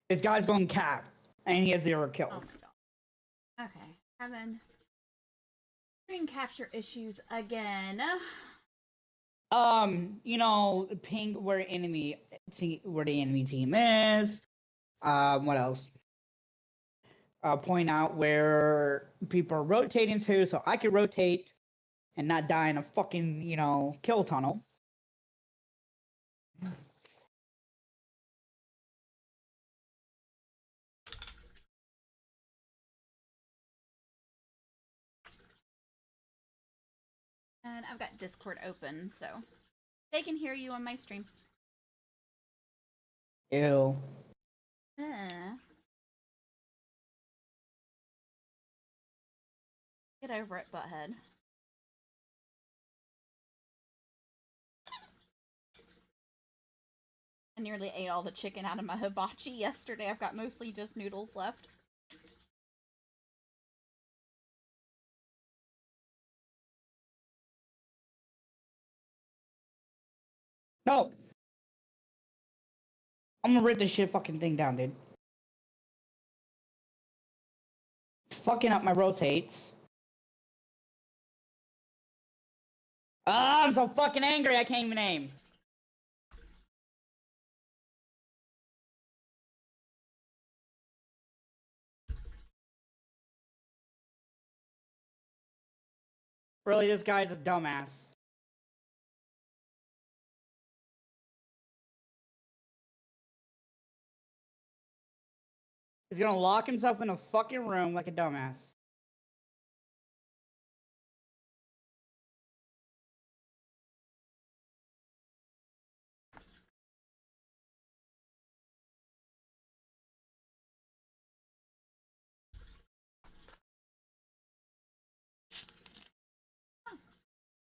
This guy's going cap, and he has 0 kills. Oh my god. Okay, having screen capture issues again. You know, ping where the enemy team is. What else? Point out where people are rotating to, so I can rotate and not die in a fucking, you know, kill tunnel. And I've got Discord open, so they can hear you on my stream. Ew. Get over it, butthead. I nearly ate all the chicken out of my hibachi yesterday. I've got mostly just noodles left. No! I'm gonna rip this shit fucking thing down, dude. It's fucking up my rotates. I'm so fucking angry I can't even aim. Really, this guy's a dumbass. He's gonna lock himself in a fucking room like a dumbass.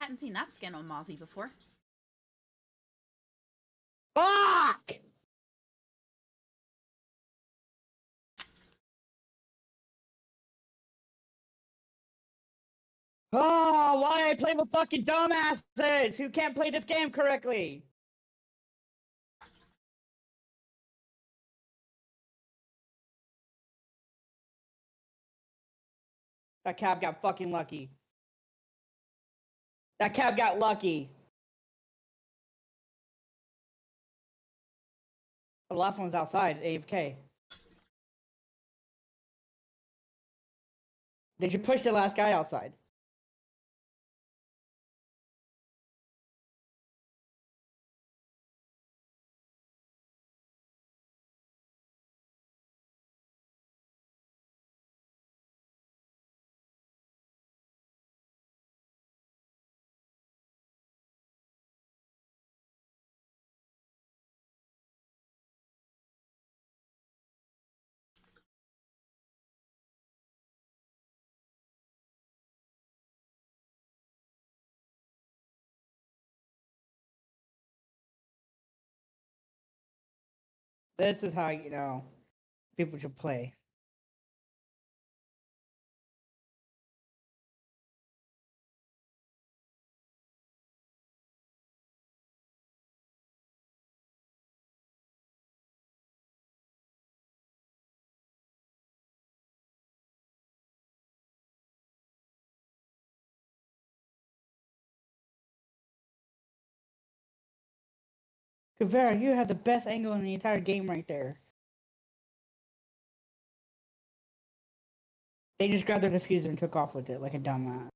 Hadn't seen that skin on Mozzie before. Fuck! Oh, why I play with fucking dumbasses who can't play this game correctly? That cab got fucking lucky. That cab got lucky. The last one's outside, AFK. Did you push the last guy outside? This is how, you know, people should play. Kavera, you had the best angle in the entire game right there. They just grabbed their diffuser and took off with it like a dumbass.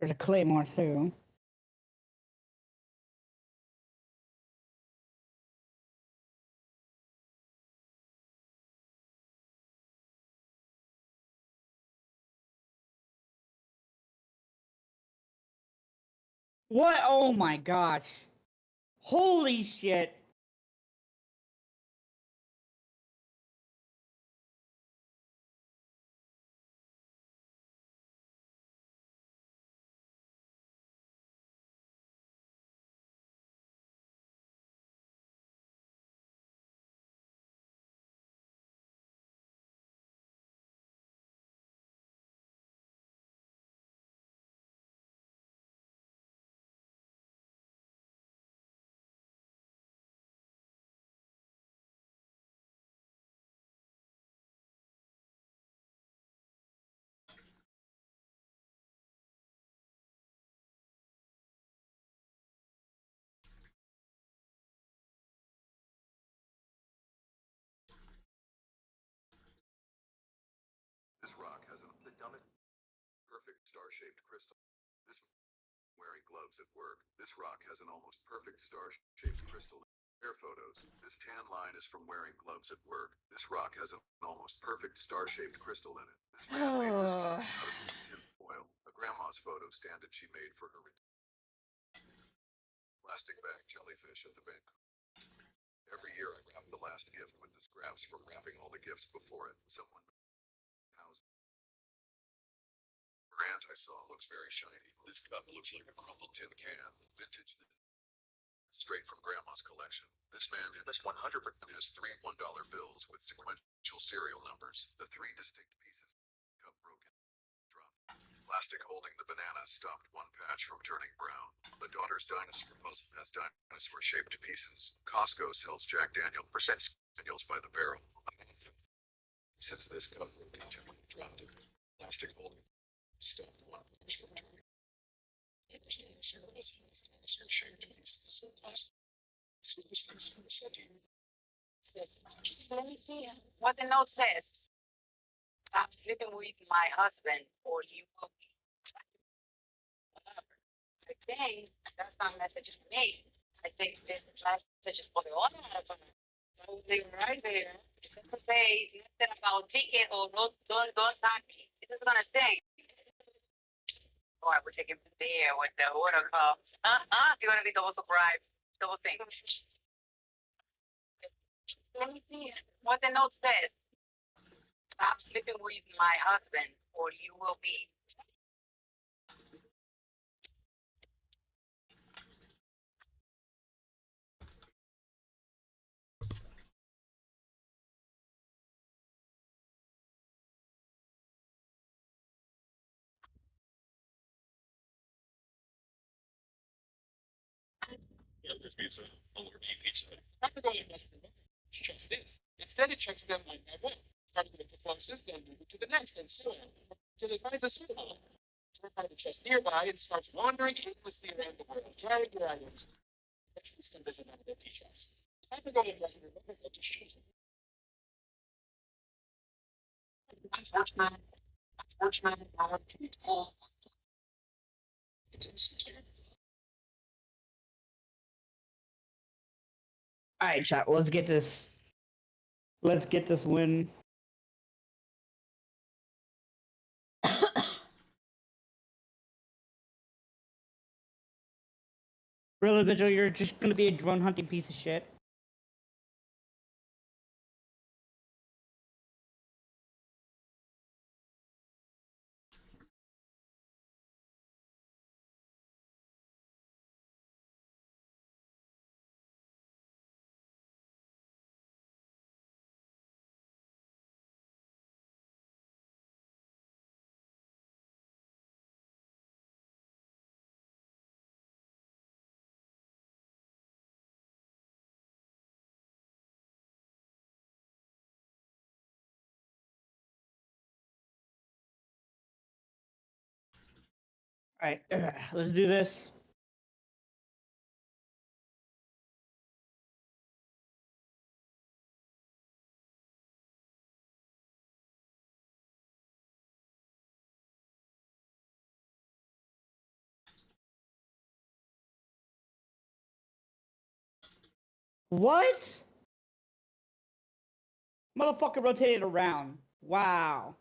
There's a claymore too. What? Oh my gosh. Holy shit. This rock has an perfect star-shaped crystal. This wearing gloves at work. This rock has an almost perfect star-shaped crystal. Air photos. This tan line is from wearing gloves at work. This rock has an almost perfect star-shaped crystal in it. This man made this out of tin foil. A grandma's photo stand that she made for her plastic bag jellyfish at the bank. Every year I wrap the last gift with the scraps from wrapping all the gifts before it. Someone brand I saw looks very shiny. This cup looks like a crumpled tin can. Vintage. Straight from Grandma's collection. This man in this 100% has three $1 bills with sequential serial numbers. The three distinct pieces. Cup broken. Drop. Plastic holding the banana stopped one patch from turning brown. The daughter's dinosaur puzzle has dinosaur-shaped pieces. Costco sells Jack Daniel Daniels by the barrel. Since this cup broken, gently dropped it. Plastic holding stopped one patch from turning. Daughter's dinosaur puzzle has dinosaur-shaped pieces. Plastic. Let me see what the note says. I'm sleeping with my husband, or you will be. I think that's not a message for me. I think this message is for the owner. I would leave it right there. It doesn't say nothing about ticket or no, don't sign me. It is gonna say. All right, we're taking there when the order comes. You're gonna be double surprised, double think. Let me see what the note says. I'm sleeping with my husband, or you will be. Burger pizza, Oliver pizza. I'm going to checks this. Instead, it checks them one by one. Starting with the closest, then moving to the next, and so on. Until it finds a suitable. Turn the chest nearby and starts wandering aimlessly around the world, carrying your items. Eventually, still doesn't have an empty chest. I'm going to remember what to choose. Unfortunately, I can't tell. All right, chat. Let's get this. Let's get this win. Really, Vigil, you're just gonna be a drone hunting piece of shit. All right, let's do this. What? Motherfucker rotated around. Wow.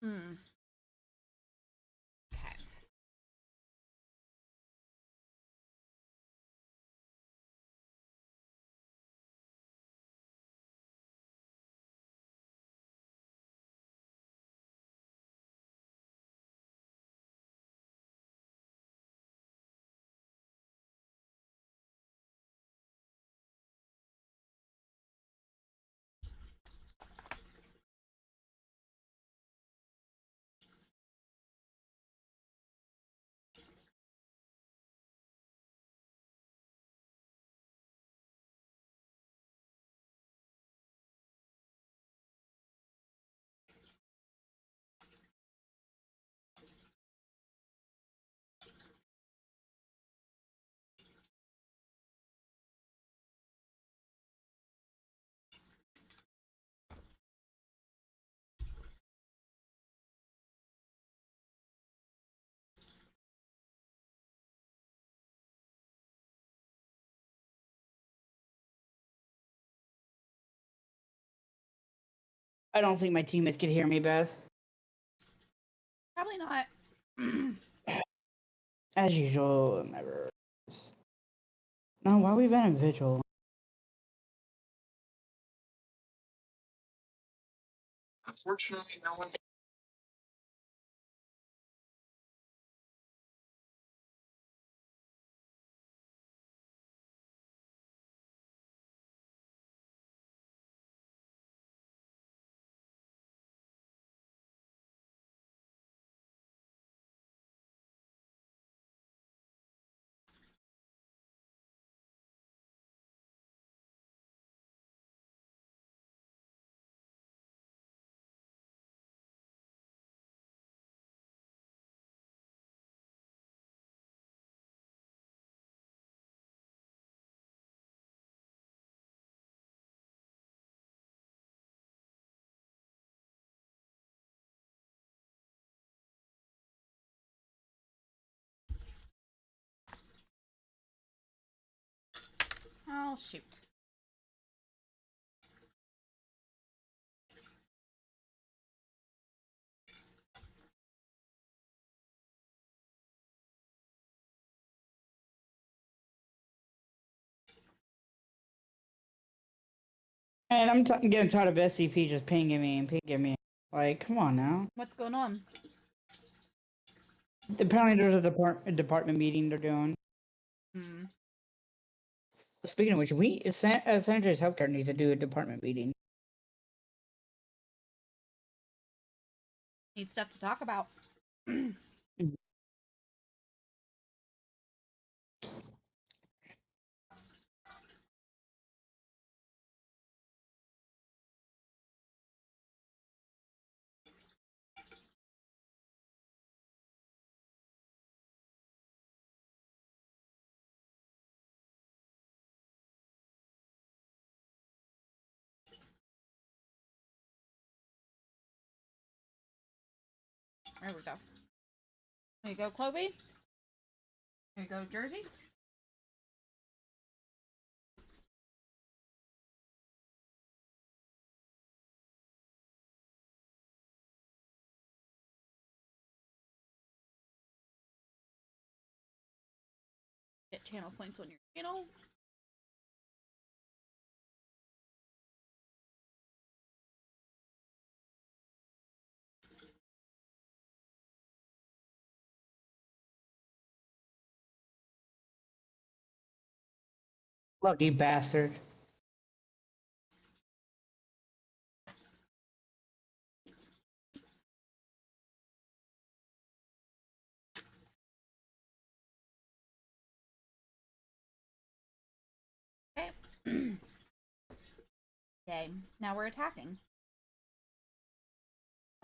Hmm. Okay. I don't think my teammates could hear me, Beth. Probably not. As usual, never. No, why we been in vigil? Unfortunately, no one. Oh, shoot. And I'm getting tired of SCP just pinging me and pinging me. Like, come on now. What's going on? Apparently, there's a department meeting they're doing. Hmm. Speaking of which, San Andreas Healthcare needs to do a department meeting. Need stuff to talk about. There we go. There you go, Chloe. There you go, Jersey. Get channel points on your channel. Lucky bastard. Okay. Okay, now we're attacking.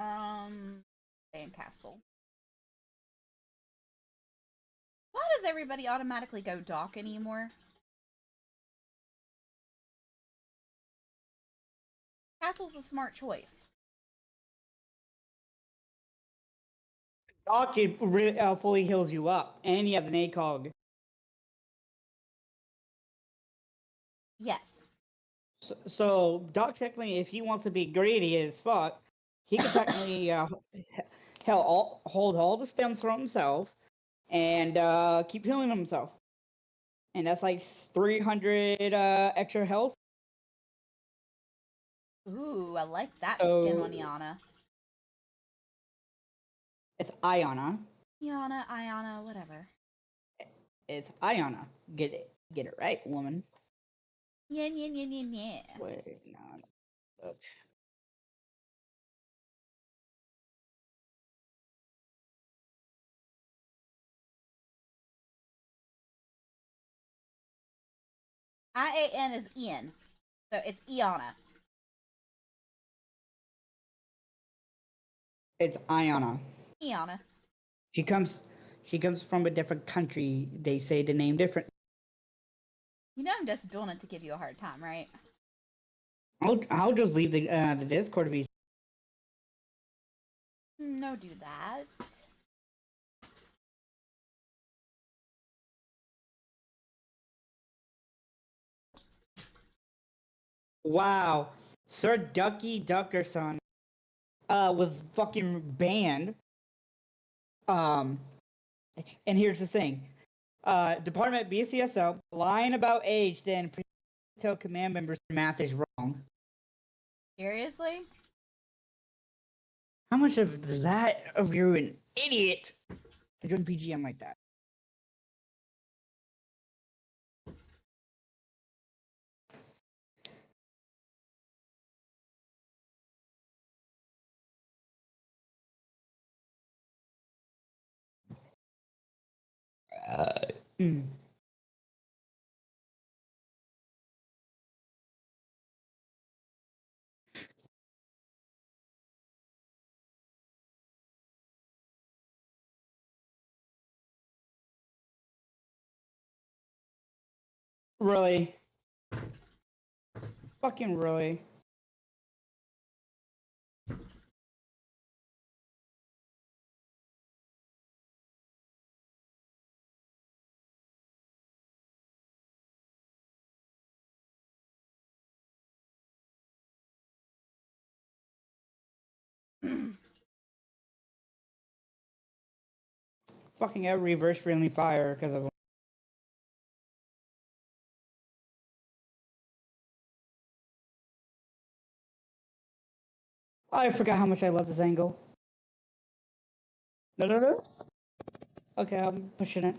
Sandcastle. Why does everybody automatically go dock anymore? Castle's a smart choice. Doc, it really, fully heals you up, and you have an ACOG. Yes. So Doc technically, if he wants to be greedy as fuck, he can technically hold all the stems for himself and keep healing himself. And that's like 300 extra health. Ooh, I like that So- skin on Iana. It's Iana. Iana, whatever. It's Iana. Get it right, woman. Yeah. Wait, no. Look. IAN is Ian. So it's Iana. It's Iana. Iana. She comes from a different country. They say the name different. You know I'm just doing it to give you a hard time, right? I'll just leave the Discord if you. No, do that. Wow, Sir Ducky Duckerson. was fucking banned. And here's the thing. Department BCSO lying about age, then tell command members math is wrong. Seriously? How much of that of you're an idiot to join PGM like that? Mm. Really? Fucking really? Fucking out reverse friendly fire because of. I forgot how much I love this angle. No. Okay, I'm pushing it.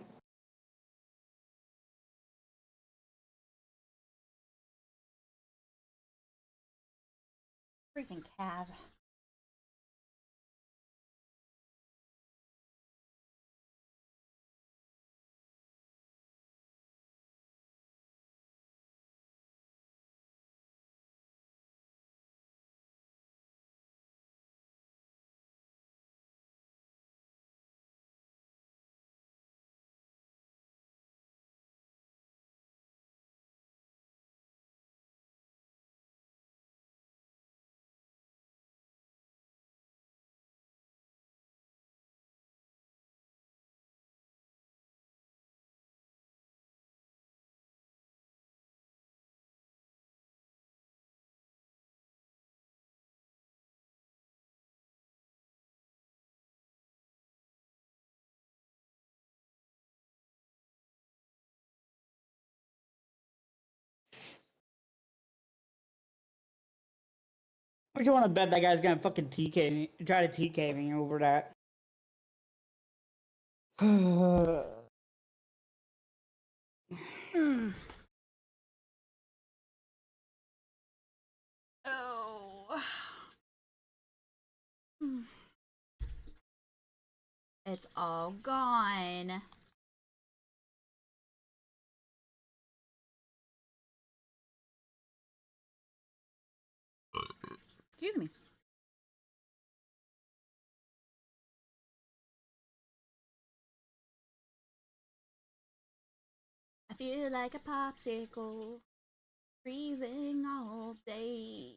Freaking Cav. Would you want to bet that guy's gonna fucking TK me, try to TK me over that? Oh. It's all gone. Excuse me. I feel like a popsicle, freezing all day.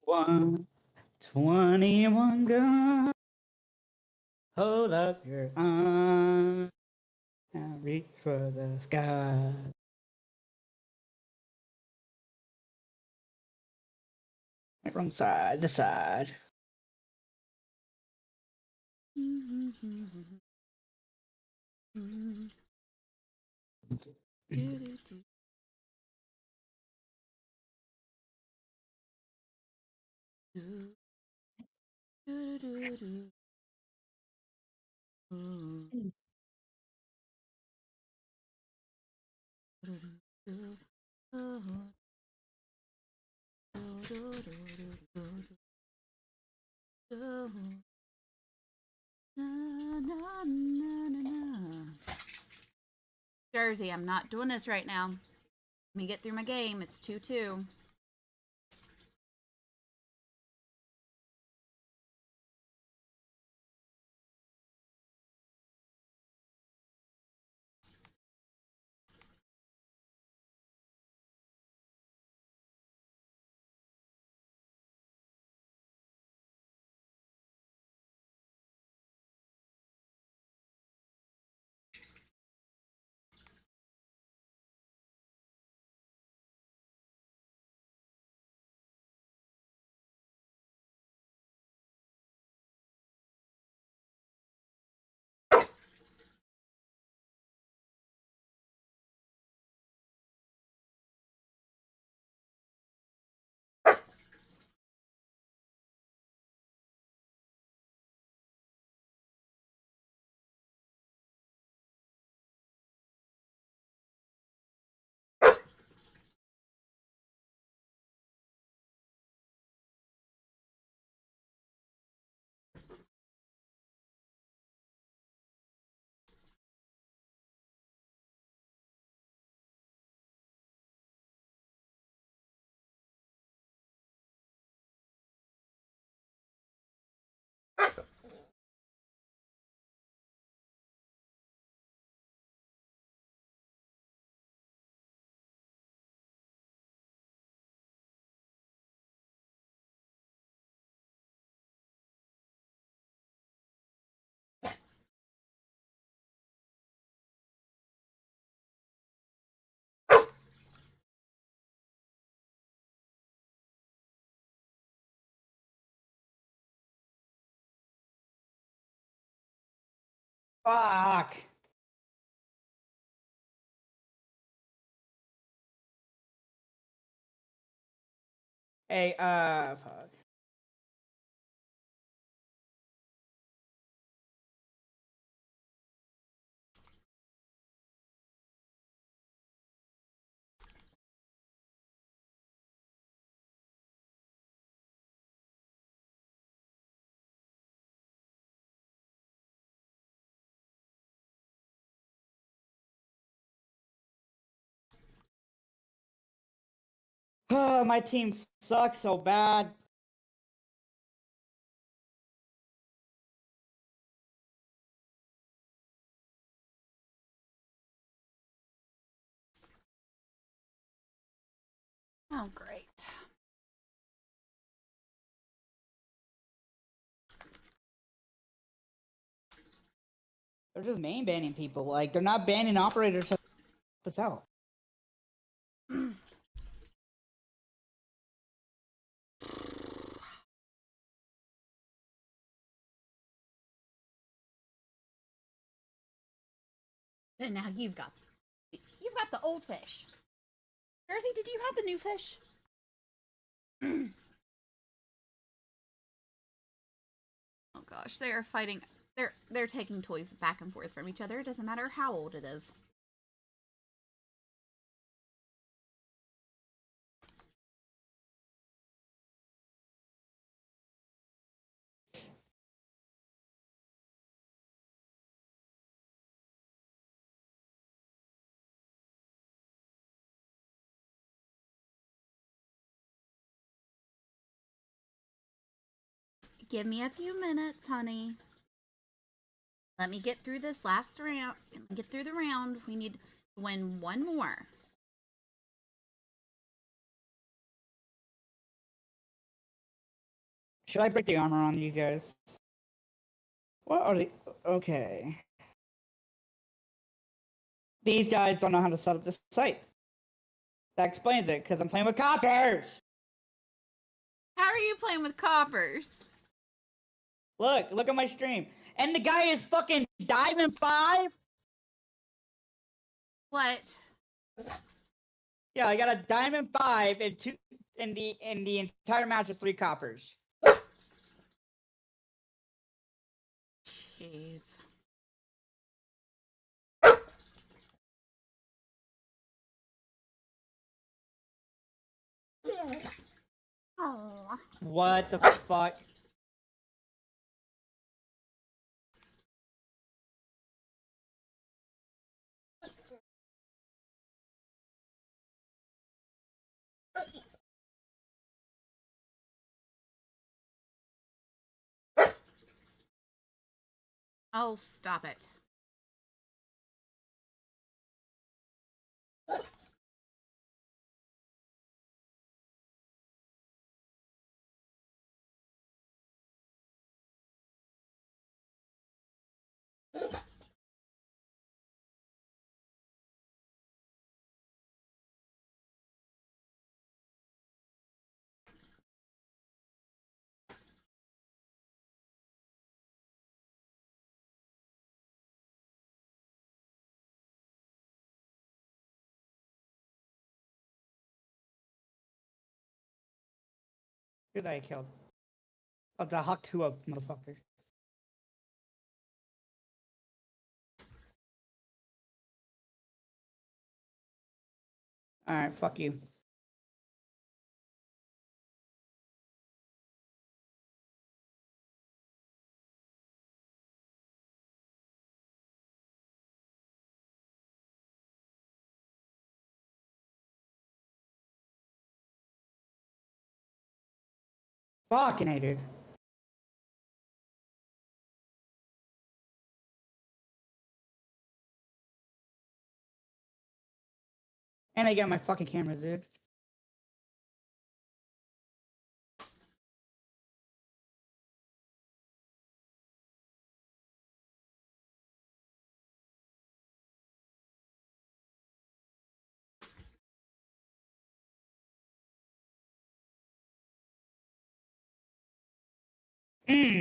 One 21 gun. Hold up your arm and reach for the sky. Wrong side, the side. Jersey, I'm not doing this right now. Let me get through my game. It's 2-2. Fuck. Hey, fuck. Oh, my team sucks so bad. Oh, great. They're just main banning people. Like, they're not banning operators to help us out. And now you've got the old fish. Jersey, did you have the new fish? Oh gosh, they are fighting. They're taking toys back and forth from each other. It doesn't matter how old it is. Give me a few minutes, honey. Let me get through this last round. Get through the round. We need to win one more. Should I break the armor on you guys? What are they? Okay. These guys don't know how to set up this site. That explains it, because I'm playing with coppers! How are you playing with coppers? Look at my stream. And the guy is fucking Diamond 5? What? Yeah, I got a Diamond 5 and two in the entire match is 3 coppers. Jeez. Oh. What the fuck? Oh, stop it. Who that I killed? Oh, the Hakuwa motherfucker. Alright, fuck you. Fucking A, dude. And I got my fucking cameras, dude.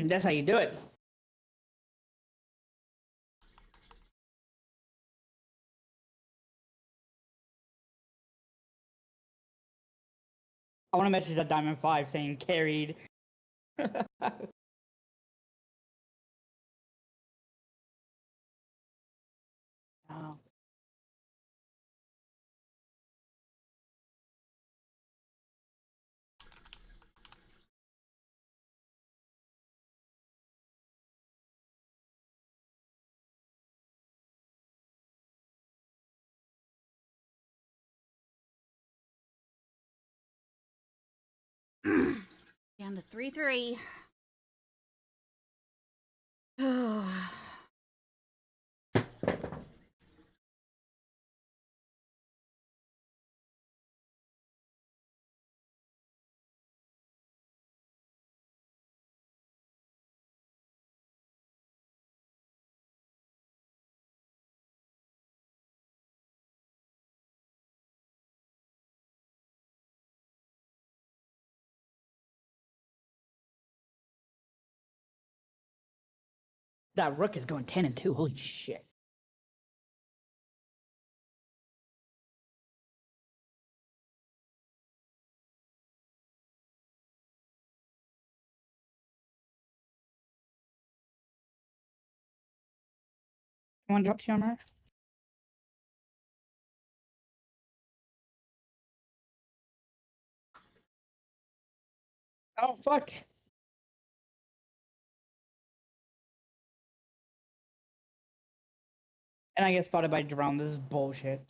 That's how you do it. I want to message that Diamond 5 saying carried. Oh. Down to 3-3. That rook is going 10-2. Holy shit. You want to drop to your mark? Oh, fuck. And I get spotted by Jerome. This is bullshit.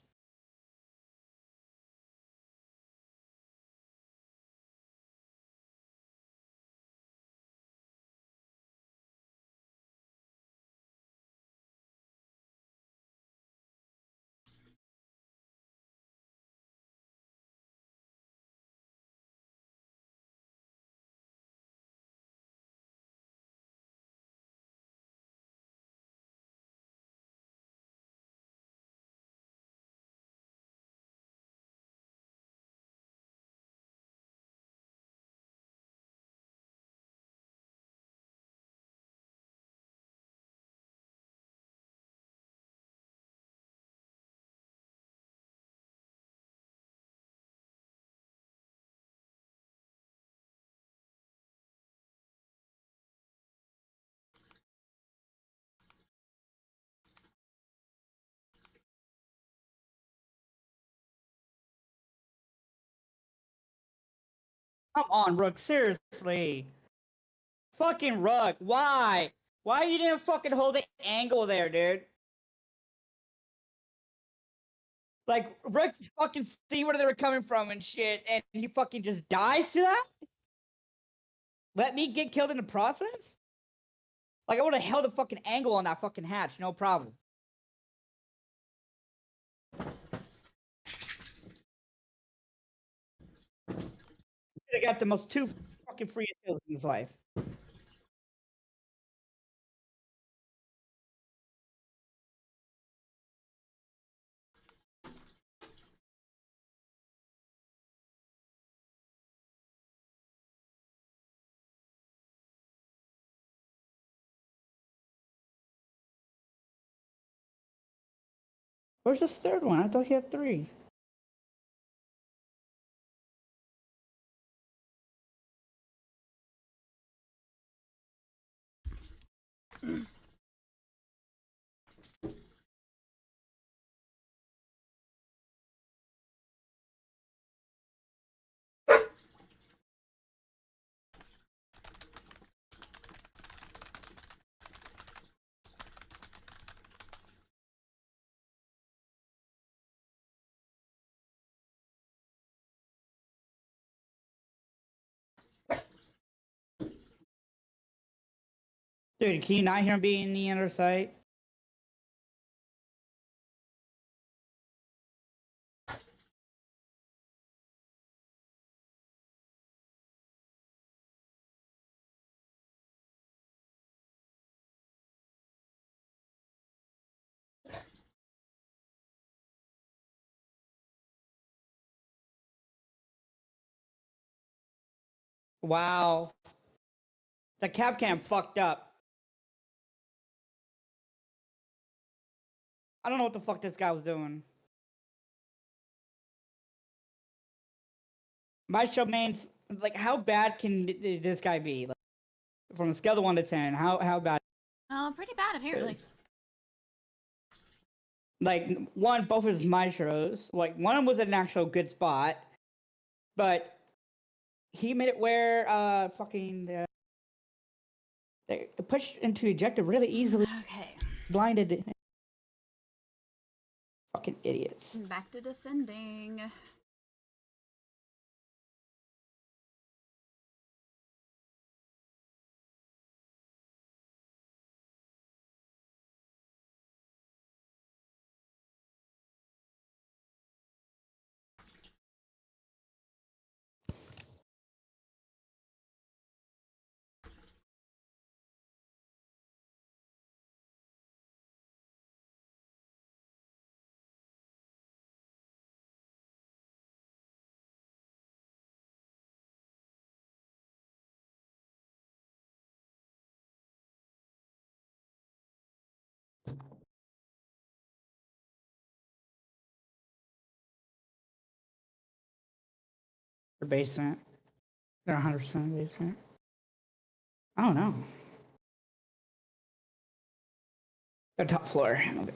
Come on, Rook. Seriously. Fucking Rook. Why? Why you didn't fucking hold the angle there, dude? Like, Rook fucking see where they were coming from and shit, and he fucking just dies to that? Let me get killed in the process? Like, I would have held a fucking angle on that fucking hatch, no problem. I got the most two fucking free kills in his life. Where's this third one? I thought he had 3. Dude, can you not hear him being in the other side? Wow. The cap cam fucked up. I don't know what the fuck this guy was doing. Maestro means like how bad can this guy be? Like, from a scale of 1 to 10, how bad? Oh, pretty bad apparently. Is? Like one, both of his maestros. Like one of them was an actual good spot, but he made it where they pushed into ejector really easily. Okay. Blinded. Fucking idiots. Back to defending. Or basement. They're 100% basement. I don't know. The top floor. Okay.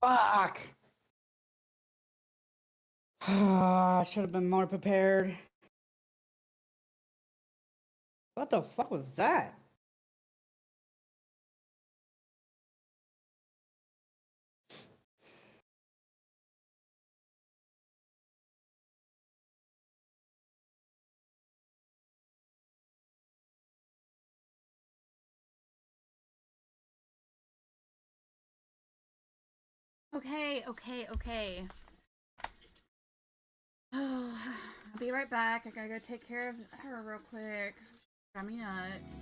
Fuck! I should have been more prepared. What the fuck was that? Okay. Oh, I'll be right back. I gotta go take care of her real quick. Drive me nuts.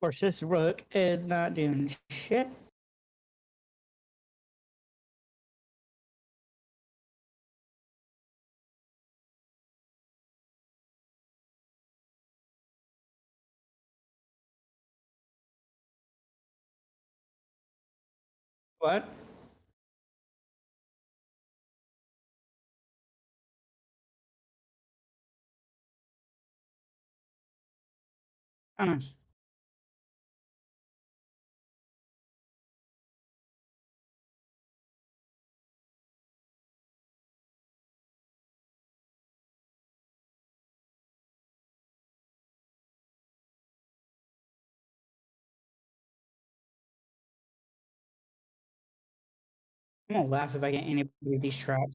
course, this rook is not doing shit. What? I don't know. I'm gonna laugh if I get any of these traps.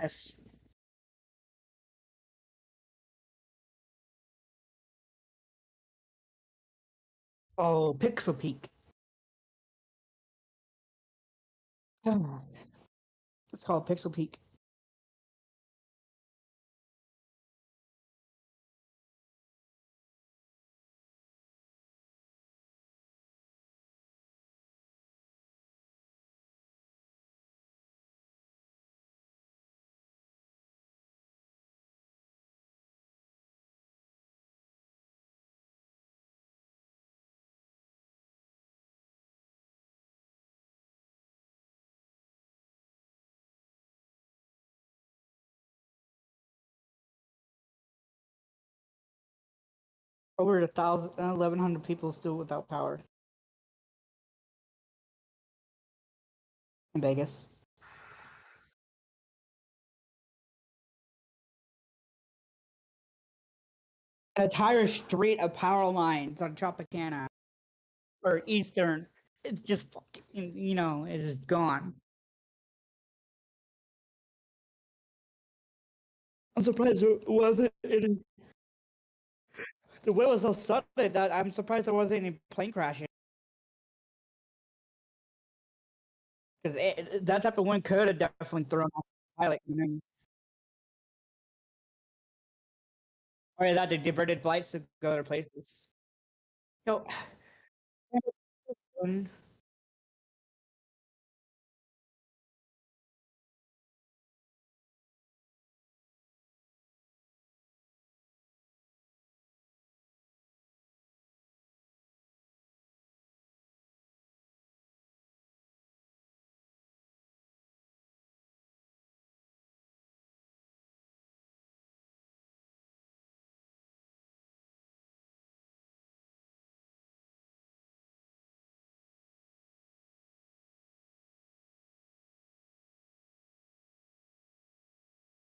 Nice. Oh, Pixel Peak. It's called Pixel Peak. Over 1,100 people still without power in Vegas. An entire street of power lines on Tropicana or Eastern. It's just fucking, it's just gone. I'm surprised there wasn't any. The wind was so sudden that I'm surprised there wasn't any plane crashing. Because that type of wind could have definitely thrown off the pilot. Or that they diverted flights to go other places. So,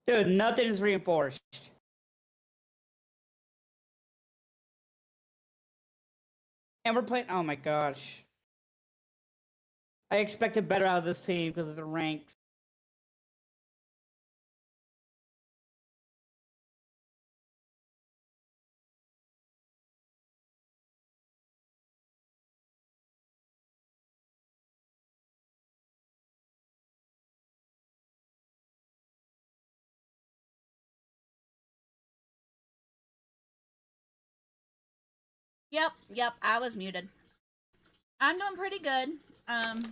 dude, nothing's reinforced. And we're playing. Oh my gosh. I expected better out of this team because of the ranks. Yep, I was muted. I'm doing pretty good.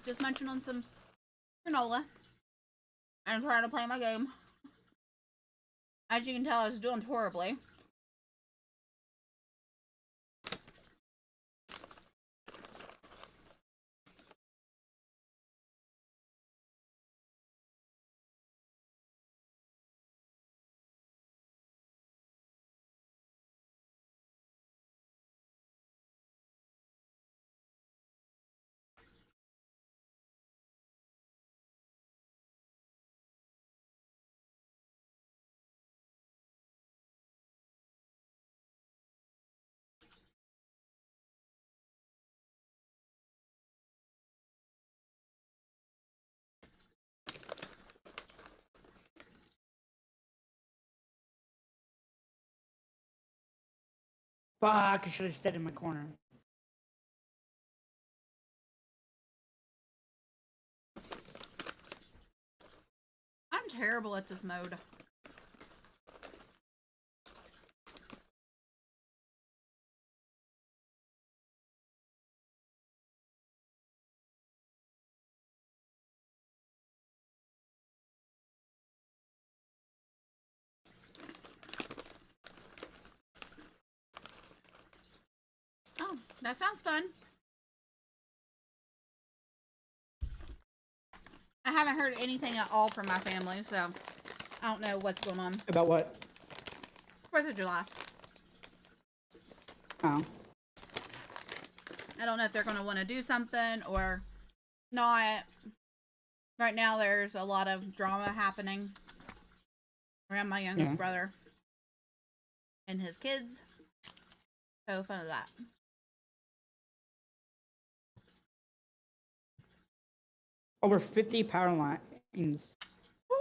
Just munching on some granola and trying to play my game. As you can tell, I was doing horribly. Fuck, I should have stayed in my corner. I'm terrible at this mode. Oh, that sounds fun. I haven't heard anything at all from my family, so I don't know what's going on. About what? 4th of July. Oh. I don't know if they're going to want to do something or not. Right now, there's a lot of drama happening around my youngest brother and his kids. So fun of that. Over 50 power lines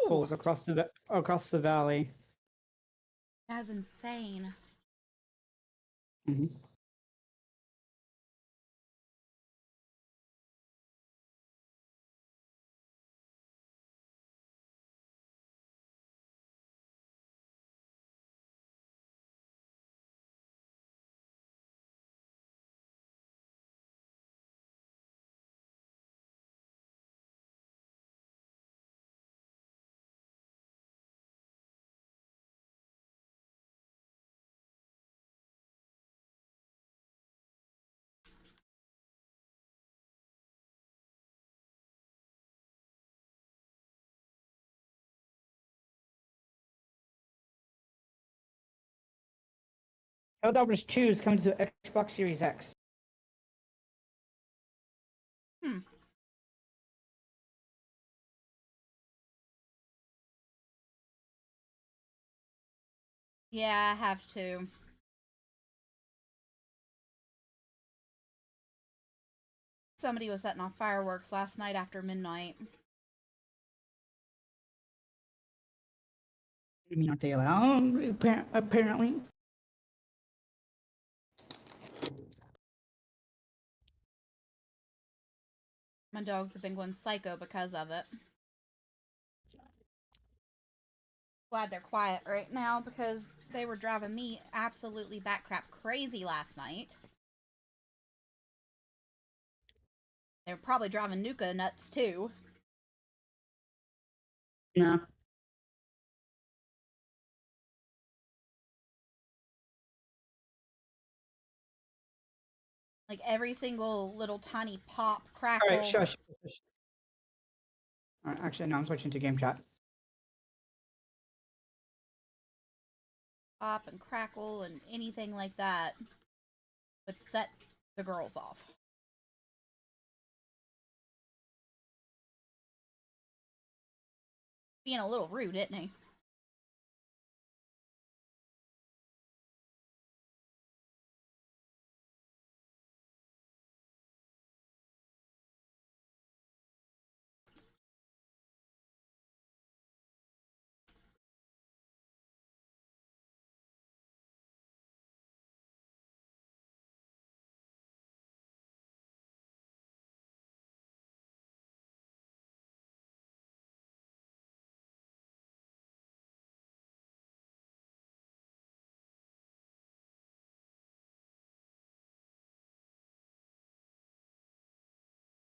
poles across the valley. That's insane. Mm-hmm. Helldivers 2 is coming to Xbox Series X. Yeah, I have to. Somebody was setting off fireworks last night after midnight. I mean, aren't they allowed? Apparently. My dogs have been going psycho because of it. Glad they're quiet right now because they were driving me absolutely batcrap crazy last night. They were probably driving Nuka nuts too. Yeah. Like every single little tiny pop, crackle. Alright, shush. Alright, actually, no, I'm switching to game chat. Pop and crackle and anything like that would set the girls off. Being a little rude, isn't he?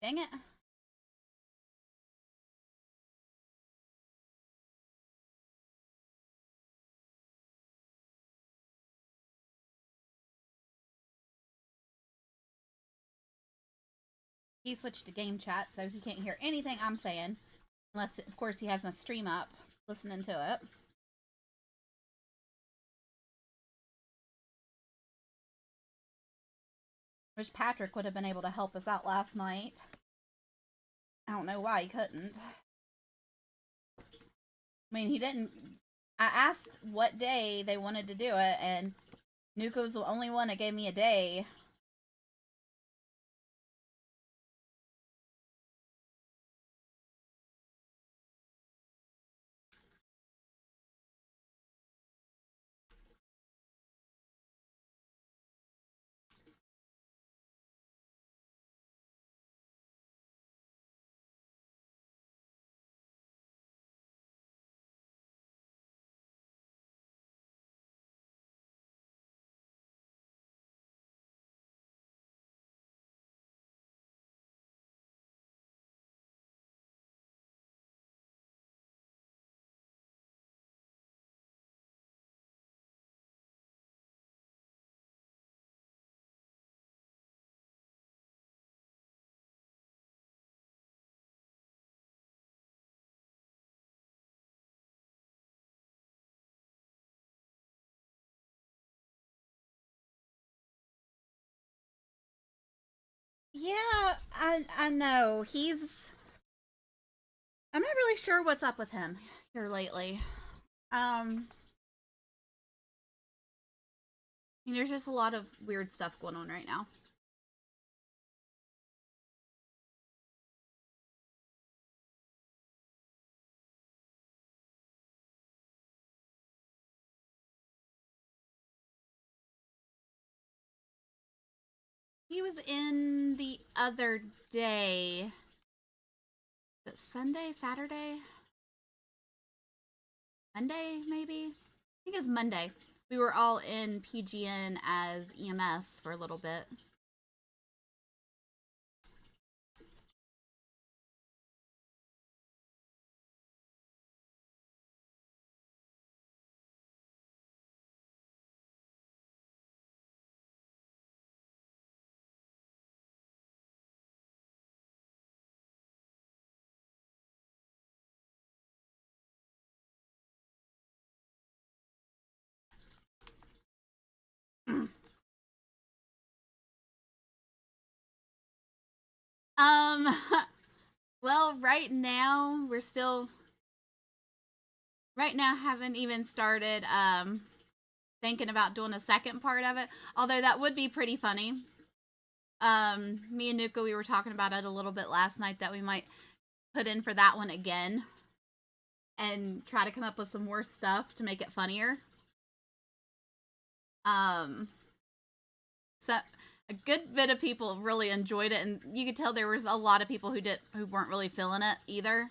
Dang it. He switched to game chat, so he can't hear anything I'm saying. Unless, of course, he has my stream up, listening to it. Wish Patrick would have been able to help us out last night. I don't know why he couldn't. I mean, he didn't... I asked what day they wanted to do it, and Nuka was the only one that gave me a day. Yeah, I know. I'm not really sure what's up with him here lately. There's just a lot of weird stuff going on right now. He was in the other day. Is it Sunday? Saturday? Monday, maybe? I think it was Monday. We were all in PGN as EMS for a little bit. Well, right now haven't even started thinking about doing a second part of it, although that would be pretty funny. Me and Nuka, we were talking about it a little bit last night, that we might put in for that one again and try to come up with some more stuff to make it funnier. So a good bit of people really enjoyed it, and you could tell there was a lot of people who weren't really feeling it either,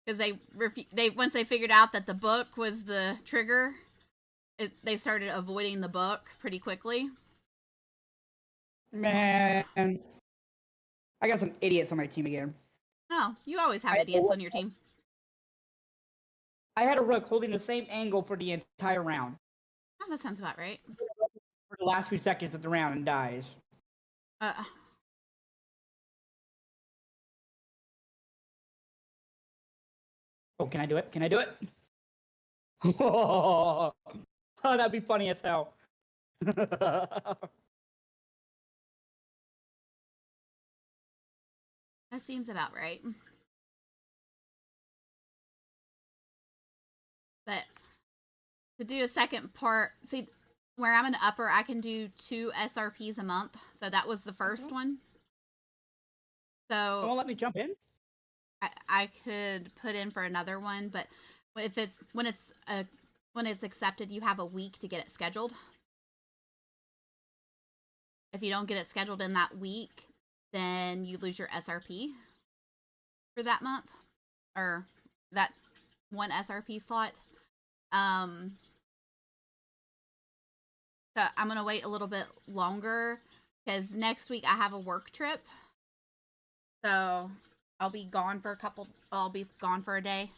because they once they figured out that the book was the trigger, they started avoiding the book pretty quickly. Man, I got some idiots on my team again. Oh, you always have idiots on your team. I had a rook holding the same angle for the entire round. Oh, that sounds about right. For the last few seconds of the round and dies. Oh, can I do it? Can I do it? Oh, that'd be funny as hell. That seems about right. But to do a second part, see, where I'm an upper, I can do 2 SRPs a month. So that was the first one. So it won't let me jump in? I could put in for another one, but if when it's accepted, you have a week to get it scheduled. If you don't get it scheduled in that week, then you lose your SRP for that month, or that one SRP slot. So I'm gonna wait a little bit longer, because next week I have a work trip. So I'll be gone for a day.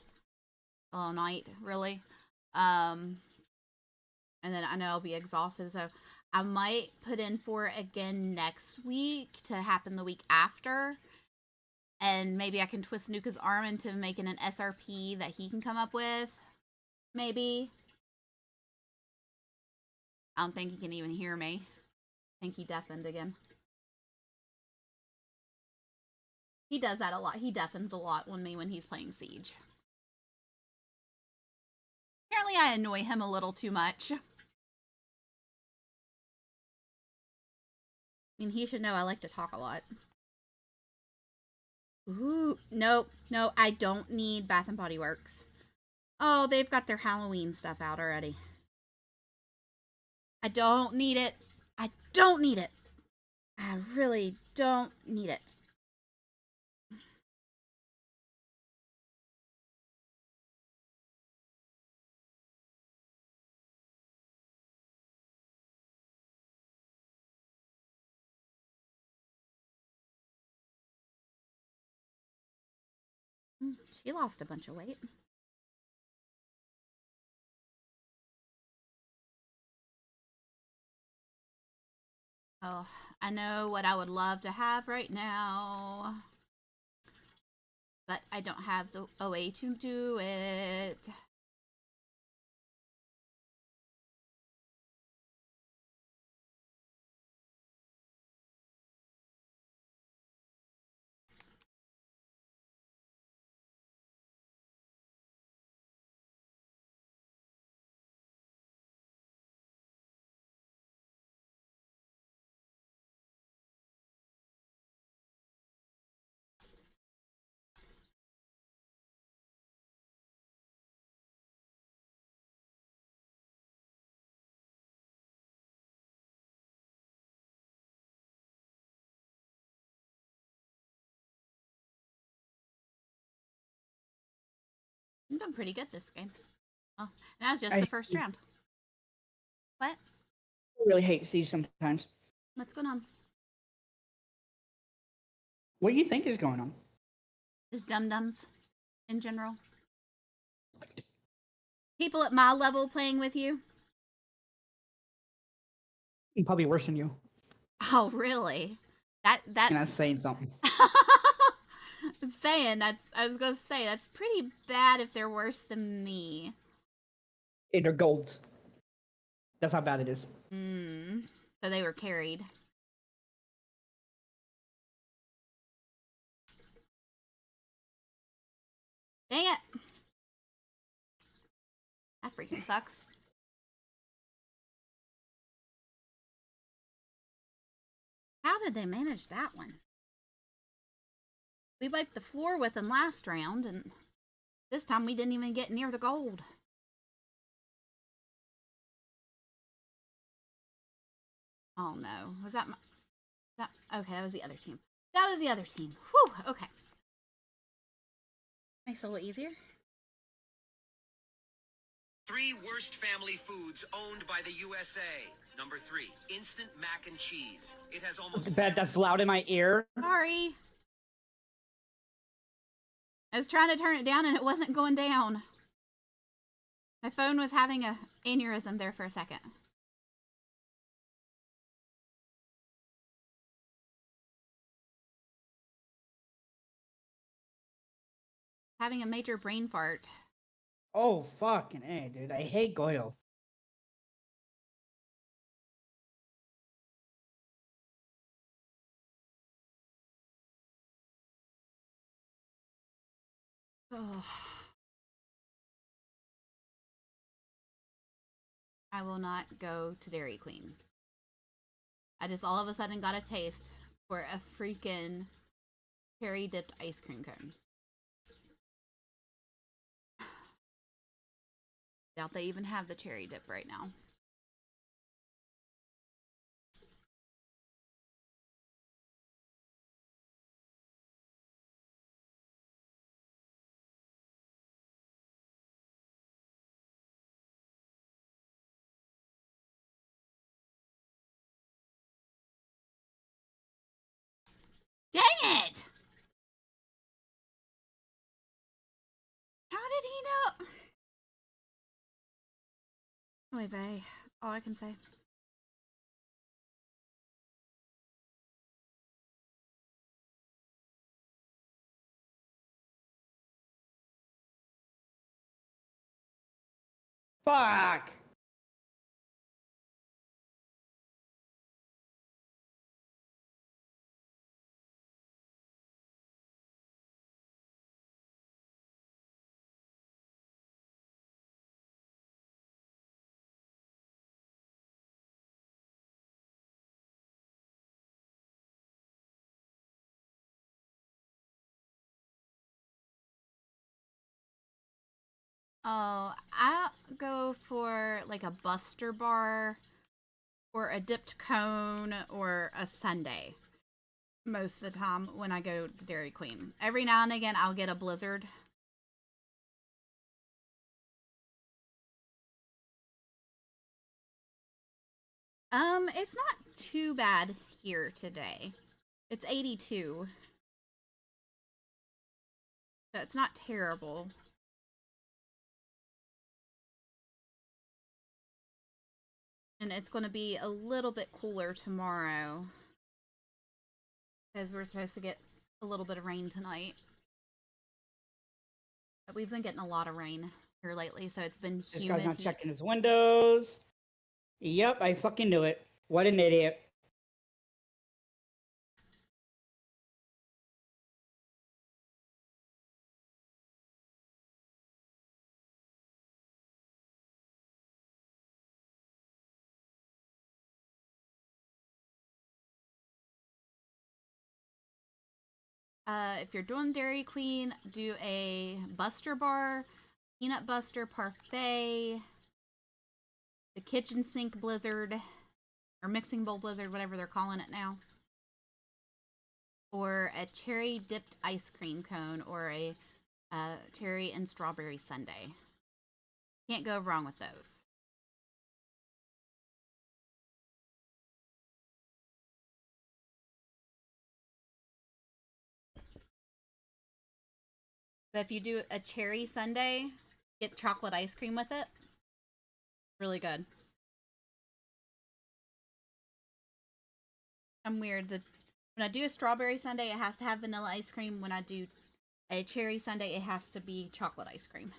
All night, really. And then I know I'll be exhausted, so I might put in for it again next week to happen the week after. And maybe I can twist Nuka's arm into making an SRP that he can come up with. Maybe. I don't think he can even hear me. I think he deafened again. He does that a lot. He deafens a lot when he's playing Siege. Apparently I annoy him a little too much. I mean, he should know I like to talk a lot. Ooh, nope, no, I don't need Bath and Body Works. Oh, they've got their Halloween stuff out already. I don't need it. I don't need it. I really don't need it. She lost a bunch of weight. Oh, I know what I would love to have right now. But I don't have the OA to do it. I'm doing pretty good this game. Oh, and that was just the first round. What? I really hate Siege sometimes. What's going on? What do you think is going on? Just dum-dums in general. People at my level playing with you? Probably worse than you. Oh, really? That And that's saying something. I was gonna say that's pretty bad if they're worse than me. They're golds. That's how bad it is. So they were carried. Dang it! That freaking sucks. How did they manage that one? We wiped the floor with them last round, and this time we didn't even get near the gold. Oh no. Was that my... Okay, that was the other team. That was the other team. Whew, okay. Makes it a little easier. 3 worst family foods owned by the USA. Number 3, instant mac and cheese. It has almost... Bad, that's loud in my ear. Sorry. I was trying to turn it down and it wasn't going down. My phone was having an aneurysm there for a second. Having a major brain fart. Oh, fucking A, dude. I hate Goyle. Oh. I will not go to Dairy Queen. I just all of a sudden got a taste for a freaking cherry dipped ice cream cone. Doubt they even have the cherry dip right now. Dang it! Oy vey. That's all I can say. Fuck! Oh, I'll go for like a Buster bar or a dipped cone or a sundae most of the time when I go to Dairy Queen. Every now and again, I'll get a Blizzard. It's not too bad here today. It's 82. So it's not terrible. And it's going to be a little bit cooler tomorrow. Because we're supposed to get a little bit of rain tonight. But we've been getting a lot of rain here lately, so it's been This humid. guy's not heat. checking his windows. Yep, I fucking knew it. What an idiot. If you're doing Dairy Queen, do a Buster bar, peanut Buster parfait, the kitchen sink blizzard, or mixing bowl blizzard, whatever they're calling it now, or a cherry dipped ice cream cone, or a cherry and strawberry sundae. Can't go wrong with those. But if you do a cherry sundae, get chocolate ice cream with it. Really good. I'm weird. When I do a strawberry sundae, it has to have vanilla ice cream. When I do a cherry sundae, it has to be chocolate ice cream.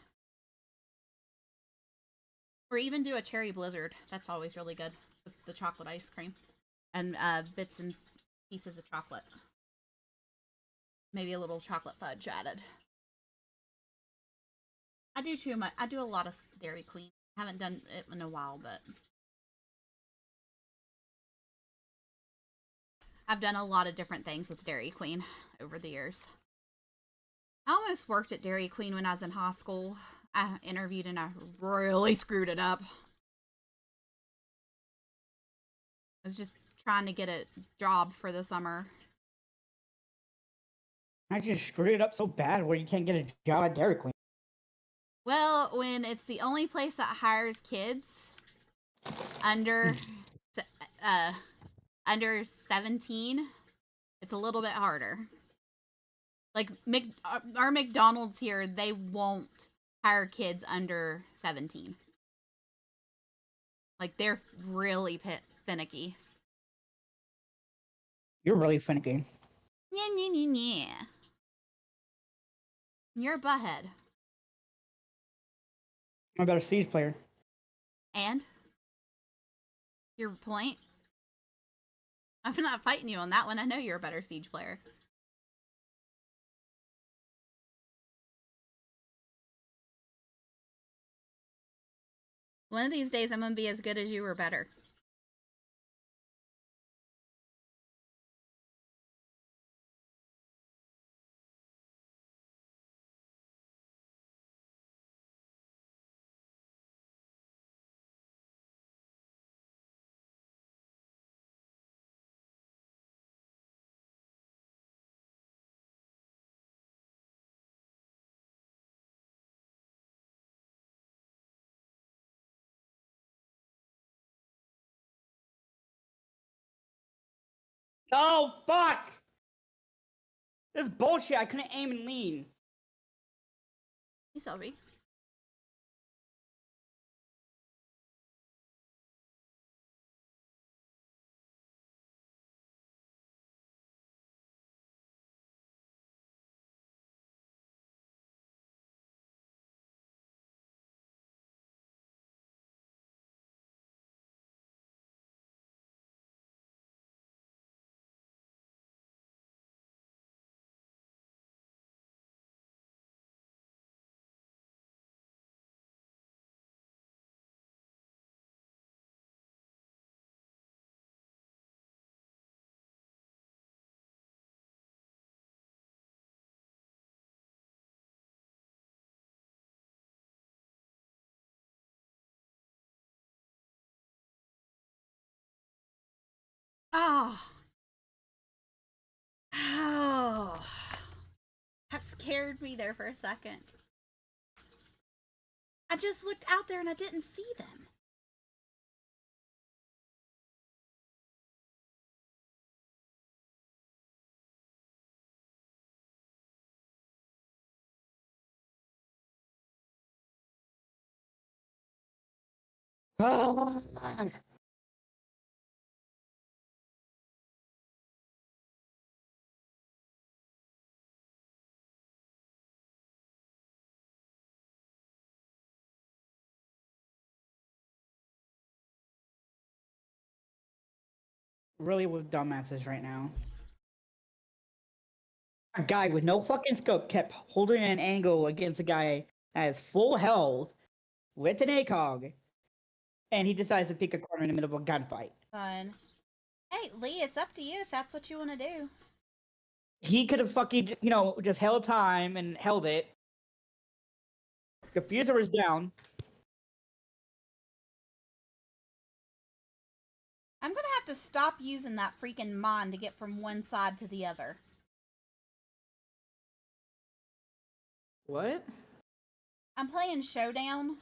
Or even do a cherry blizzard. That's always really good with the chocolate ice cream. And bits and pieces of chocolate. Maybe a little chocolate fudge added. I do too much. I do a lot of Dairy Queen. Haven't done it in a while, but I've done a lot of different things with Dairy Queen over the years. I almost worked at Dairy Queen when I was in high school. I interviewed and I really screwed it up. I was just trying to get a job for the summer. I just screwed it up so bad where you can't get a job at Dairy Queen. Well, when it's the only place that hires kids under 17, it's a little bit harder. Like our McDonald's here, they won't hire kids under 17. Like they're really finicky. You're really finicky. Yeah. You're a butthead. I'm a better Siege player. And? Your point? I'm not fighting you on that one. I know you're a better Siege player. One of these days I'm going to be as good as you or better. Oh, fuck! This is bullshit. I couldn't aim and lean. Hey, Sylvie. Oh. Oh. That scared me there for a second. I just looked out there and I didn't see them. Oh, really with dumbasses right now. A guy with no fucking scope kept holding an angle against a guy that has full health with an ACOG, and he decides to pick a corner in the middle of a gunfight. Fun. Hey, Lee, it's up to you if that's what you want to do. He could have fucking, just held time and held it. Diffuser was down. I'm gonna have to stop using that freaking mon to get from one side to the other. What? I'm playing Showdown,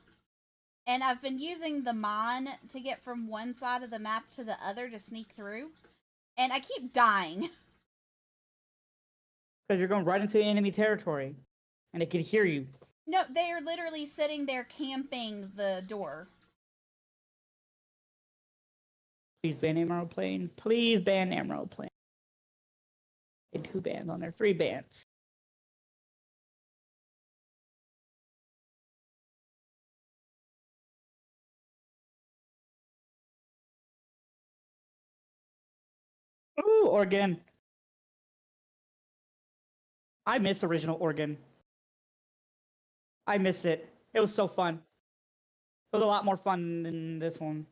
and I've been using the mon to get from one side of the map to the other to sneak through, and I keep dying. Because you're going right into enemy territory, and they can hear you. No, they are literally sitting there camping the door. Please ban Emerald Plane. Please ban Emerald Plane. They 2 bans on there. 3 bans. Ooh, Oregon. I miss original Oregon. I miss it. It was so fun. It was a lot more fun than this one.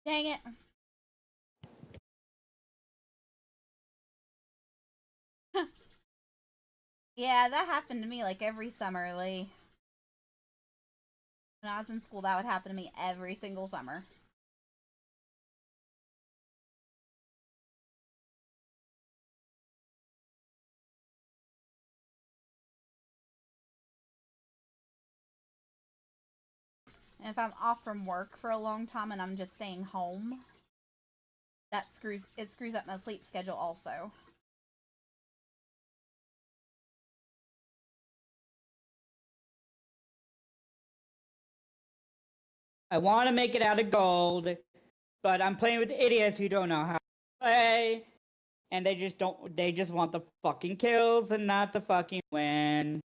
Dang it. Yeah, that happened to me like every summer, Lee. When I was in school, that would happen to me every single summer. And if I'm off from work for a long time and I'm just staying home, it screws up my sleep schedule also. I want to make it out of gold, but I'm playing with idiots who don't know how to play, and they just want the fucking kills and not the fucking win.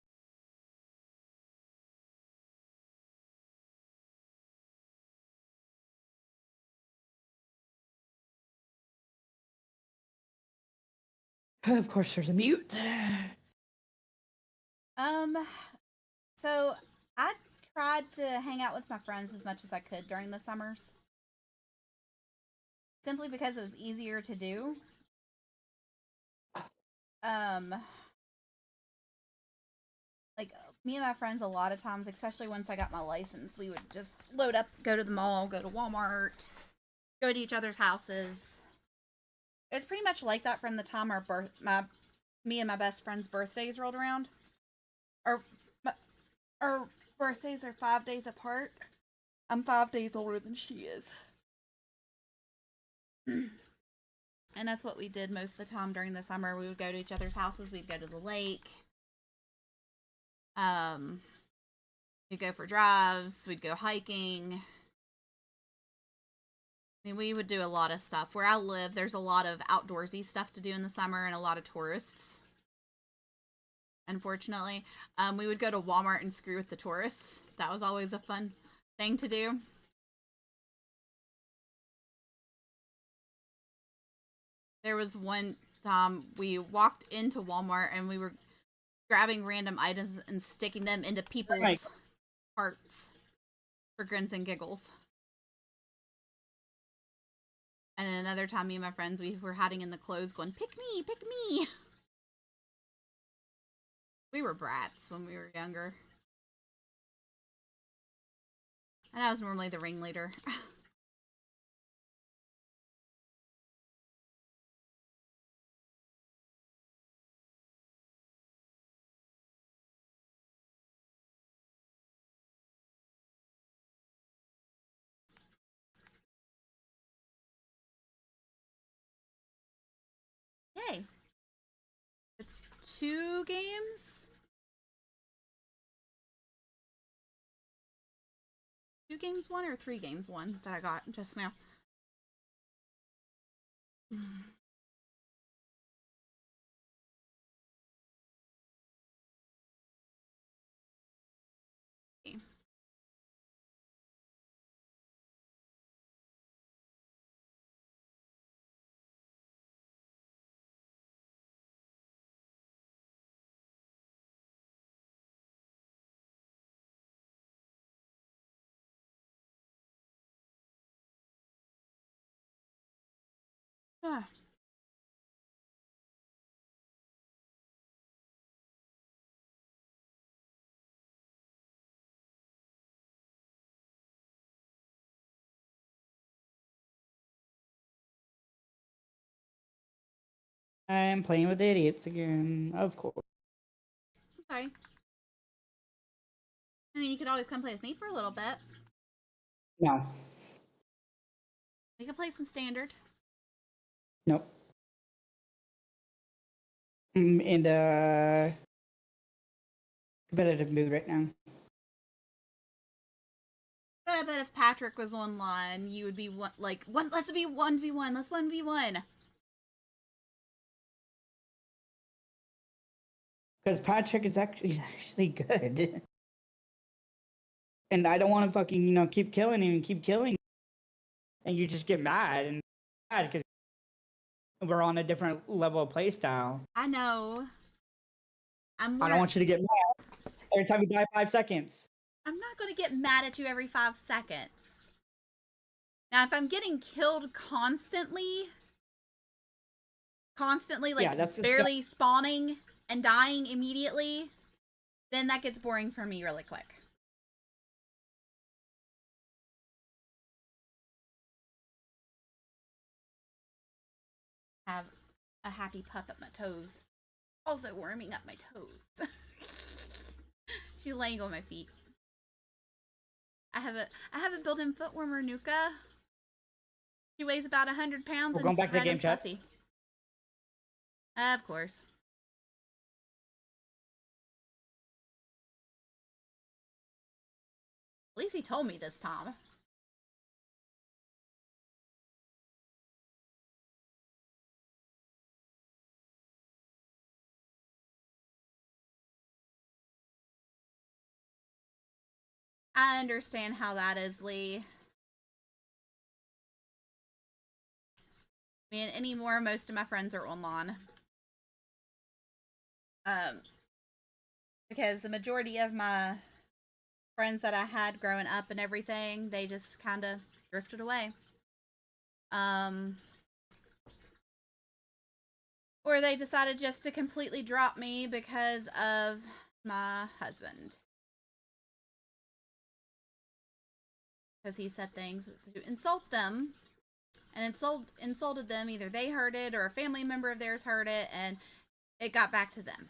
Of course, there's a mute. So I tried to hang out with my friends as much as I could during the summers. Simply because it was easier to do. Like, me and my friends, a lot of times, especially once I got my license, we would just load up, go to the mall, go to Walmart, go to each other's houses. It was pretty much like that from the time me and my best friend's birthdays rolled around. Our birthdays are 5 days apart. I'm 5 days older than she is. And that's what we did most of the time during the summer. We would go to each other's houses. We'd go to the lake. We'd go for drives. We'd go hiking. I mean, we would do a lot of stuff. Where I live, there's a lot of outdoorsy stuff to do in the summer and a lot of tourists. Unfortunately, we would go to Walmart and screw with the tourists. That was always a fun thing to do. There was one time we walked into Walmart and we were grabbing random items and sticking them into people's Right. hearts for grins and giggles. And then another time, me and my friends, we were hiding in the clothes going, pick me, pick me. We were brats when we were younger. And I was normally the ringleader. Yay. It's 2 games? 2 games 1 or 3 games 1 that I got just now? Ah. I'm playing with idiots again, of course. Okay. I mean, you could always come play with me for a little bit. No. We could play some standard. Nope. I'm in the competitive mood right now. But I bet if Patrick was online, you would be like, let's be 1v1, let's 1v1. Because Patrick is actually good. And I don't want to fucking, keep killing him. And you just get mad and mad because we're on a different level of playstyle. I know. I don't want you to get mad every time you die 5 seconds. I'm not going to get mad at you every 5 seconds. Now, if I'm getting killed constantly, like Yeah, that's barely spawning and dying immediately, then that gets boring for me really quick. Have a happy pup at my toes. Also warming up my toes. She's laying on my feet. I have a built-in foot warmer, Nuka. She weighs about 100 pounds. We're going back to the game chat. Fluffy. Of course. At least he told me this time. I understand how that is, Lee. I mean, anymore, most of my friends are online. Because the majority of my friends that I had growing up and everything, they just kind of drifted away. Or they decided just to completely drop me because of my husband. Because he said things to insult them. And insulted them. Either they heard it or a family member of theirs heard it. And it got back to them.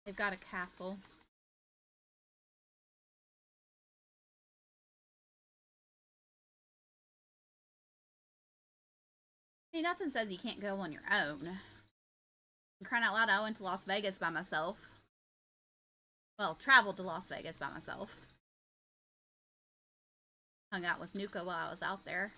They've got a castle. I mean, nothing says you can't go on your own. And crying out loud, I went to Las Vegas by myself. Well, traveled to Las Vegas by myself. hung out with Nuka while I was out there.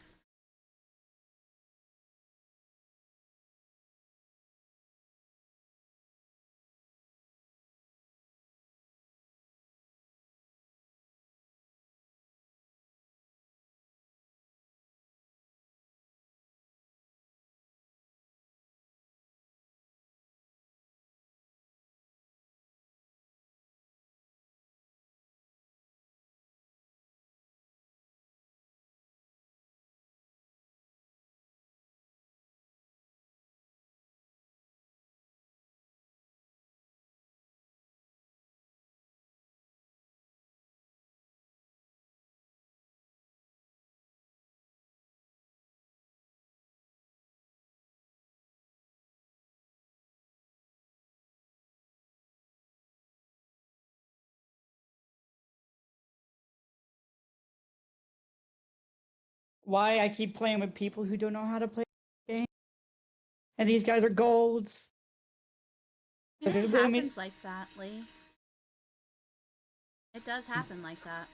Why I keep playing with people who don't know how to play the game, and these guys are golds. It It really happens like that, Lee. It does happen like that.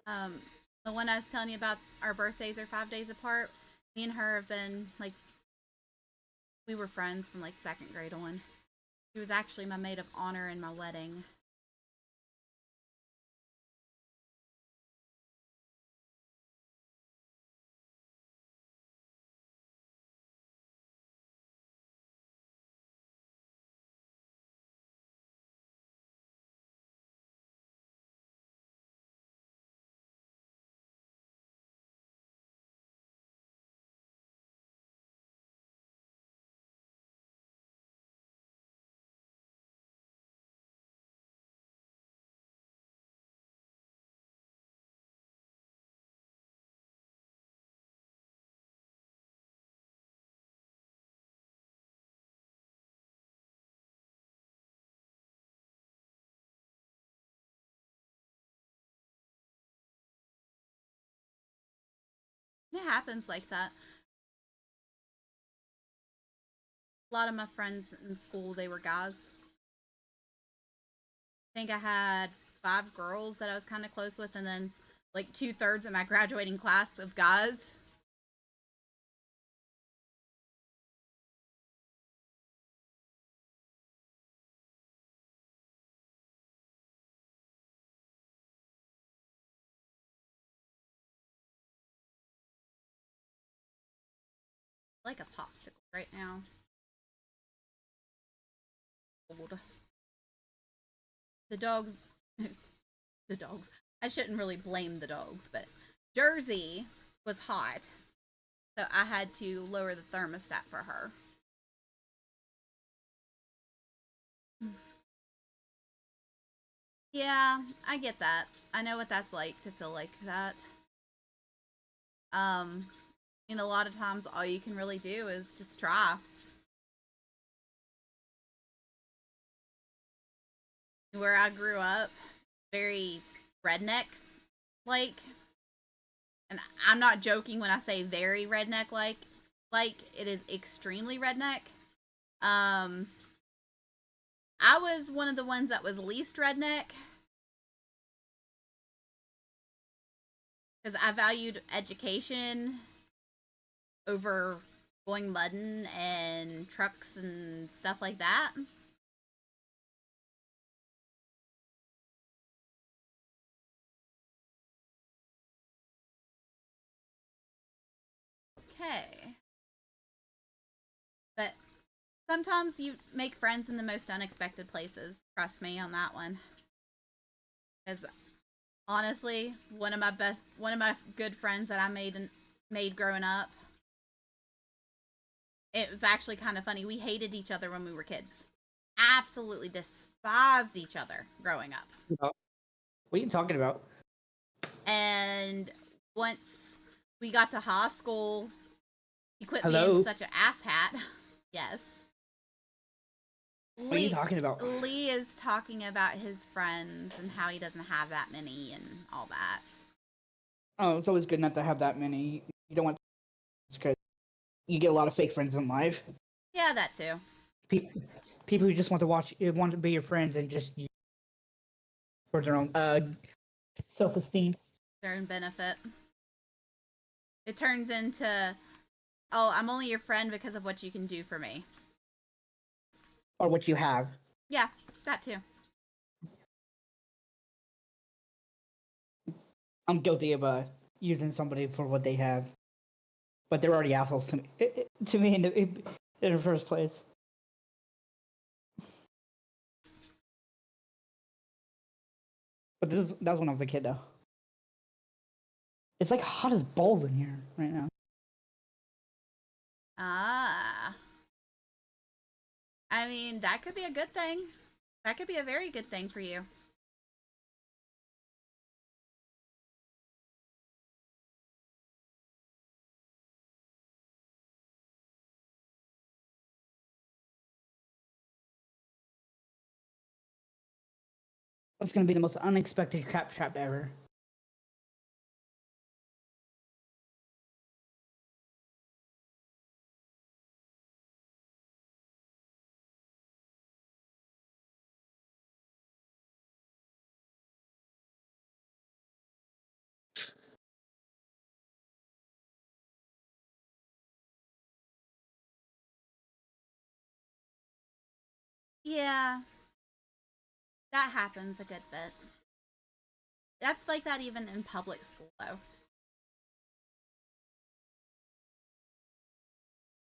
The one I was telling you about, our birthdays are 5 days apart. Me and her have been, like, we were friends from, like, 2nd grade on. She was actually my maid of honor in my wedding. It happens like that. A lot of my friends in school, they were guys. I think I had 5 girls that I was kind of close with, and then like 2/3 of my graduating class of guys. Like a popsicle right now. Old. The dogs. The dogs. I shouldn't really blame the dogs, but Jersey was hot, so I had to lower the thermostat for her. Yeah, I get that. I know what that's like to feel like that. You know, a lot of times all you can really do is just try. Where I grew up, very redneck like, and I'm not joking when I say very redneck like it is extremely redneck. I was one of the ones that was least redneck because I valued education over going mudding and trucks and stuff like that. Okay. But sometimes you make friends in the most unexpected places. Trust me on that one. Because honestly, one of my good friends that I made growing up, it was actually kind of funny. We hated each other when we were kids. Absolutely despised each other growing up. What are you talking about? And once we got to high school, he quit Hello? being such an asshat. Yes. What are you talking about? Lee is talking about his friends and how he doesn't have that many and all that. Oh, it's always good not to have that many. You don't want because you get a lot of fake friends in life. Yeah, that too. People who just want to be your friends and just for their own self-esteem. Their own benefit. It turns into, oh, I'm only your friend because of what you can do for me. Or what you have. Yeah, that too. I'm guilty of using somebody for what they have, but they're already assholes to me. To me in the first place. But that's when I was a kid, though. It's like hot as balls in here right now. Ah. I mean, that could be a good thing. That could be a very good thing for you. It's gonna be the most unexpected crap trap ever. Yeah. That happens a good bit. That's like that even in public school, though.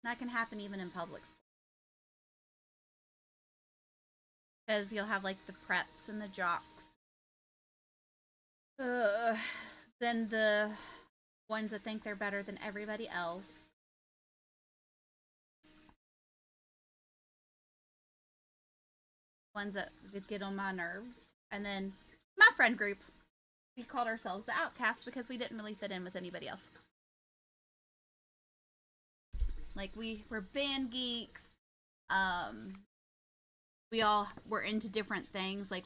That can happen even in public school. Because you'll have like the preps and the jocks. Then the ones that think they're better than everybody else. Ones that would get on my nerves. And then my friend group. We called ourselves the outcasts because we didn't really fit in with anybody else. Like, we were band geeks. We all were into different things. Like,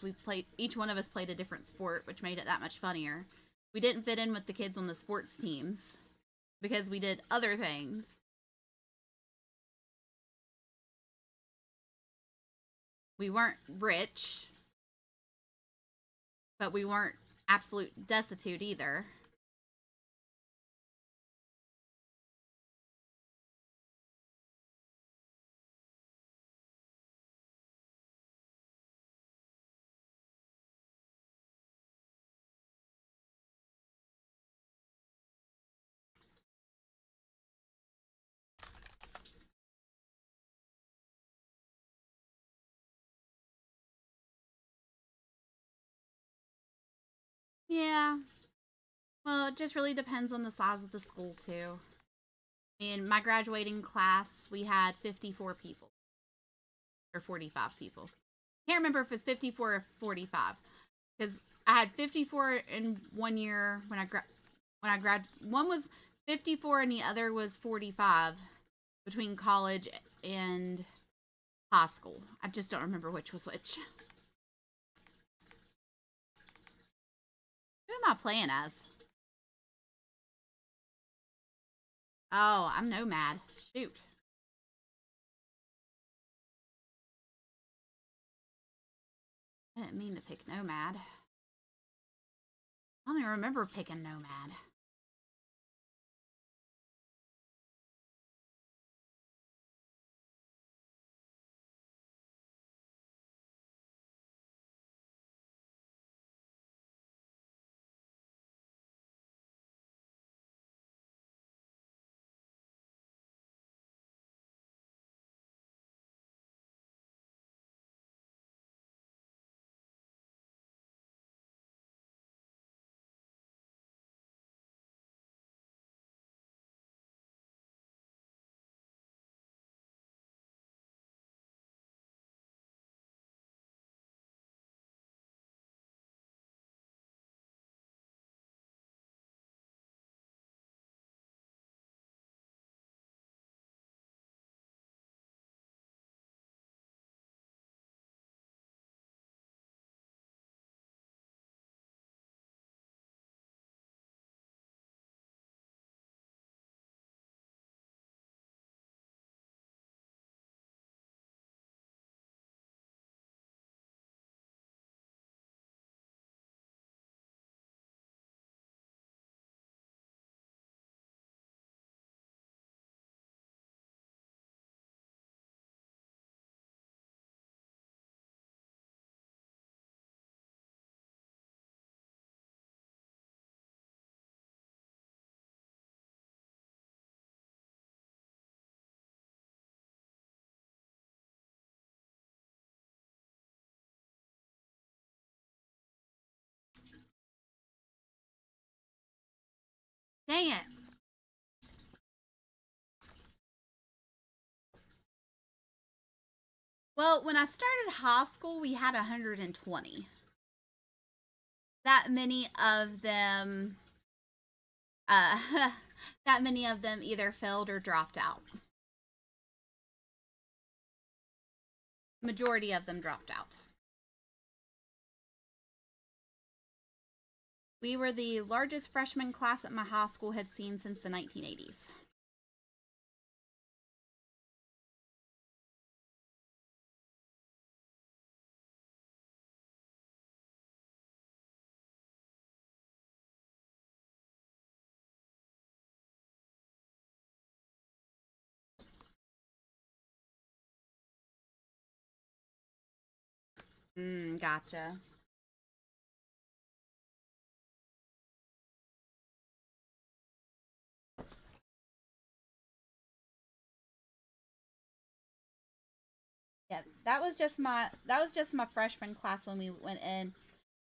each one of us played a different sport, which made it that much funnier. We didn't fit in with the kids on the sports teams because we did other things. We weren't rich, but we weren't absolute destitute either. Yeah. Well, it just really depends on the size of the school, too. In my graduating class, we had 54 people. Or 45 people. Can't remember if it was 54 or 45. Because I had 54 in one year when I grad. One was 54 and the other was 45 between college and high school. I just don't remember which was which. Who am I playing as? Oh, I'm Nomad. Shoot. I didn't mean to pick Nomad. I don't even remember picking Nomad. Dang it. Well, when I started high school, we had 120. That many of them, that many of them either failed or dropped out. Majority of them dropped out. We were the largest freshman class that my high school had seen since the 1980s. Gotcha. Yeah, that was just my freshman class when we went in.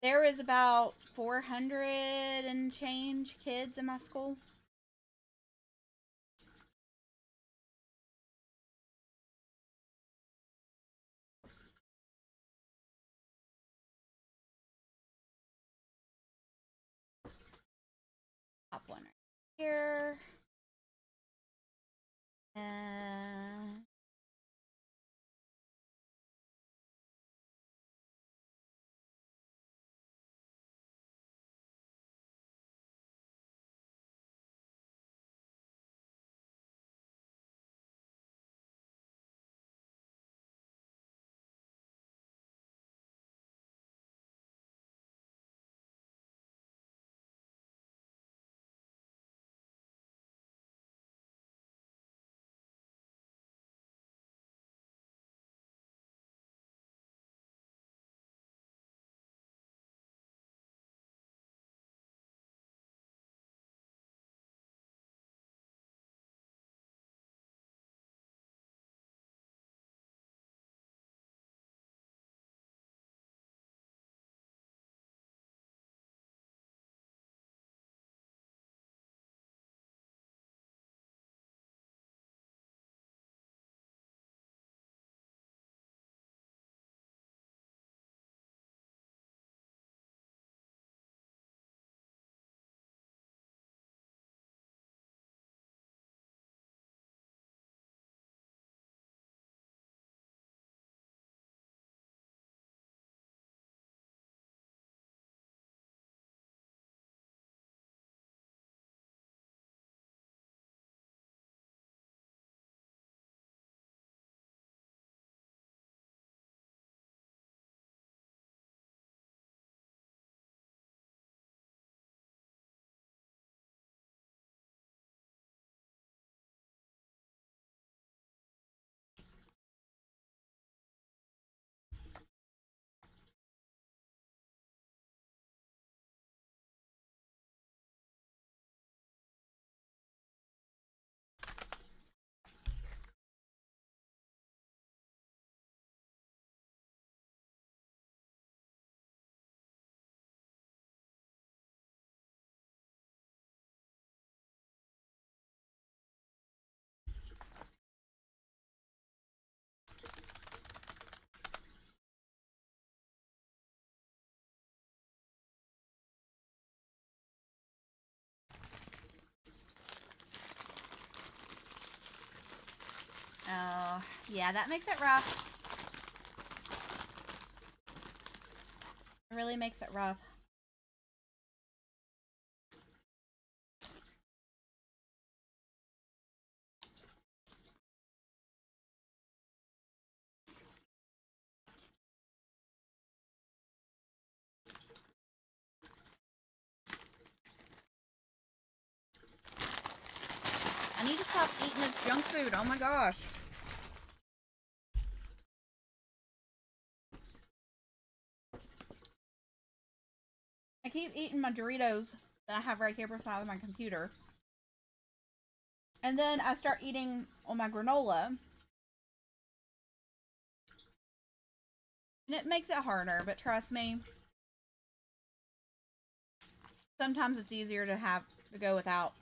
There was about 400 and change kids in my school. Top one right here. And oh, yeah, that makes it rough. It really makes it rough. I need to stop eating this junk food. Oh my gosh. I keep eating my Doritos that I have right here beside my computer. And then I start eating on my granola. And it makes it harder, but trust me. Sometimes it's easier to go without.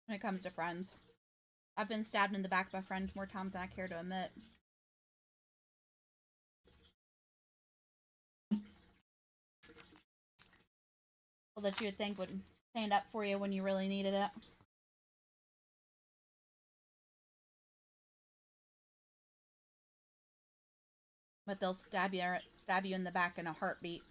when it comes to friends. I've been stabbed in the back by friends more times than I care to admit. Well, that you would think would stand up for you when you really needed it. But they'll stab you in the back in a heartbeat.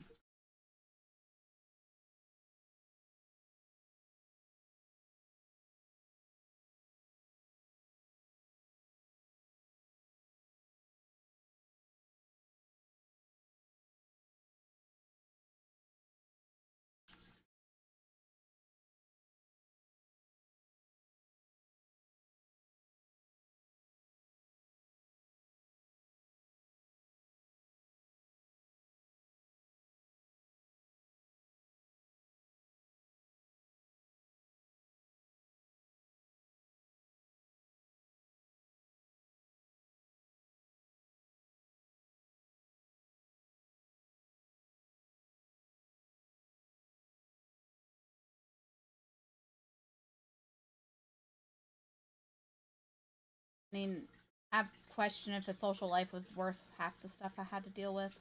I mean, I question if a social life was worth half the stuff I had to deal with.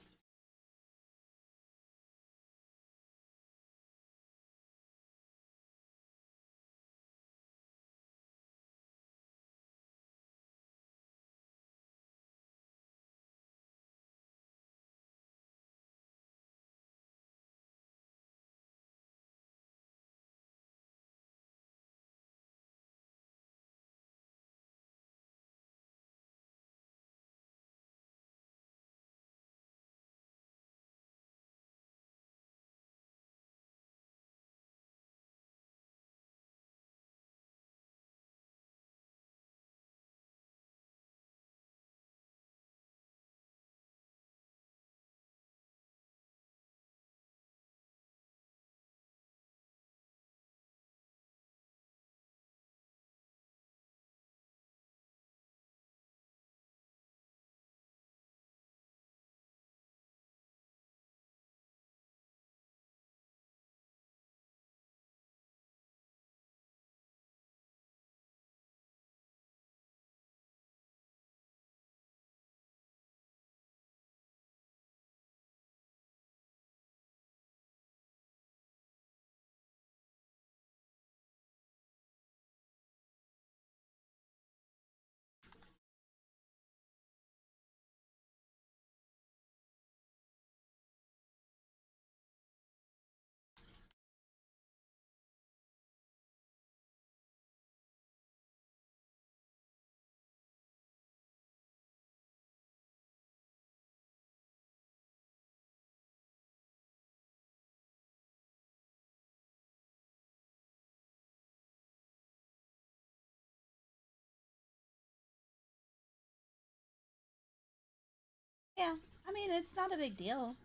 Yeah, I mean, it's not a big deal.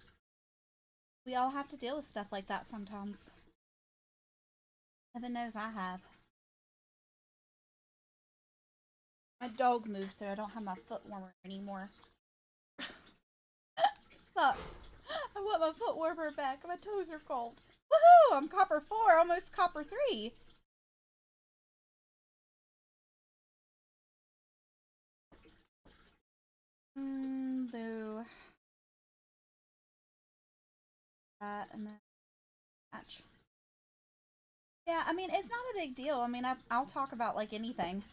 We all have to deal with stuff like that sometimes. Heaven knows I have. My dog moved, so I don't have my foot warmer anymore. Sucks. I want my foot warmer back. My toes are cold. Woohoo! I'm copper 4, almost copper 3. Boo. That and then match. Yeah, I mean, it's not a big deal. I mean, I'll talk about like anything.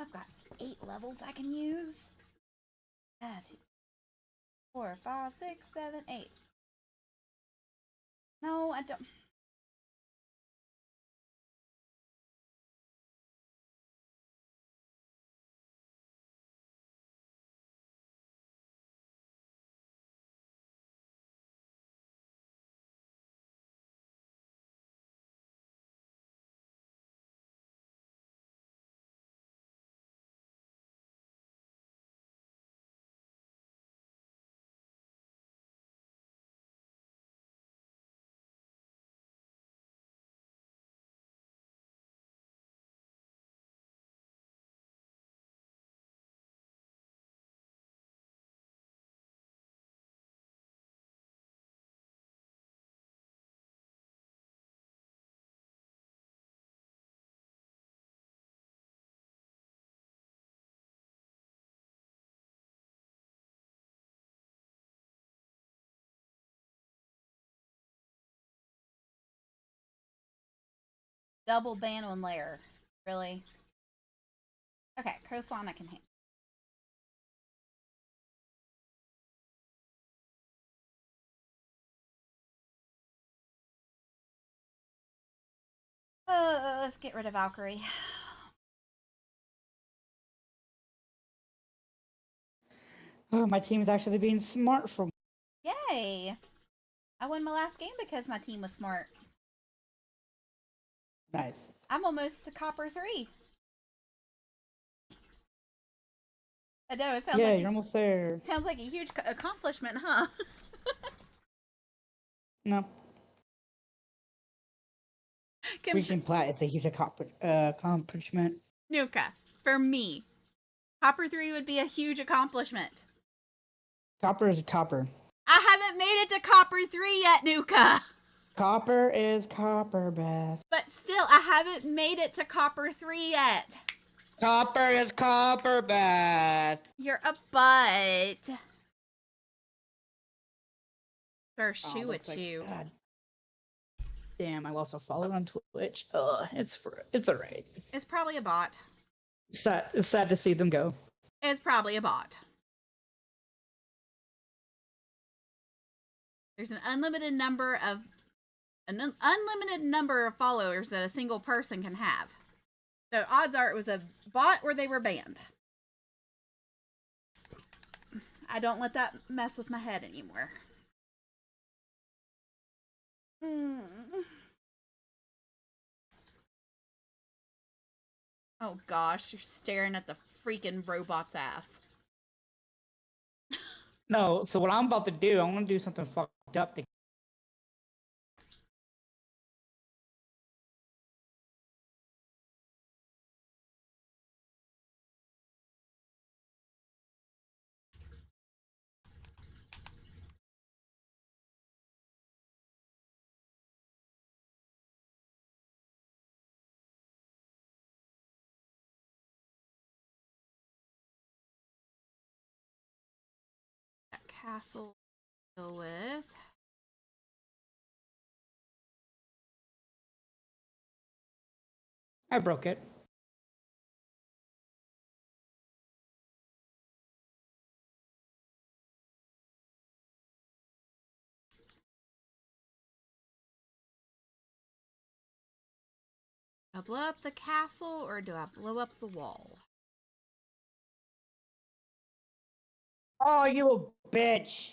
I've got 8 levels I can use. 2, 4, 5, 6, 7, 8. No, I don't. Double ban on layer. Really? Okay, coastline I can handle. Let's get rid of Valkyrie. Oh, my team is actually being smart for. Yay! I won my last game because my team was smart. Nice. I'm almost to copper 3. I know, it sounds Yeah, like you're almost there. sounds like a huge accomplishment, huh? No, reaching plat is a huge accomplishment. Nuka, for me, copper 3 would be a huge accomplishment. Copper is copper. I haven't made it to copper 3 yet, Nuka. Copper is copper, Beth. But still, I haven't made it to copper 3 yet. Copper is copper, Beth. You're a butt. Or shoe looks like- you. God. Damn, I lost a follower on Twitch. It's alright. It's probably a bot. It's sad to see them go. It's probably a bot. There's an unlimited number of followers that a single person can have. So odds are it was a bot or they were banned. I don't let that mess with my head anymore. Oh gosh, you're staring at the freaking robot's ass. No, so what I'm about to do, I'm gonna do something fucked up to. That castle to go with. I broke it. Do I blow up the castle or do I blow up the wall? Oh, you a bitch.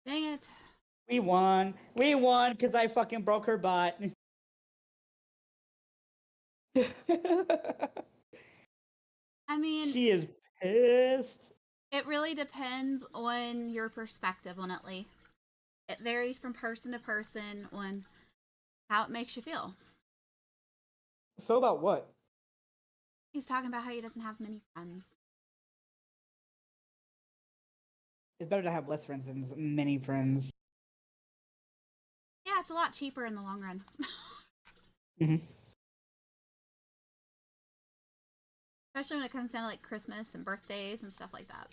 Dang it. We won. We won because I fucking broke her butt. I mean, She is pissed. it really depends on your perspective on it, Lee. It varies from person to person on how it makes you feel. So about what? He's talking about how he doesn't have many friends. It's better to have less friends than many friends. Yeah, it's a lot cheaper in the long run. Mm-hmm. Especially when it comes down to like Christmas and birthdays and stuff like that.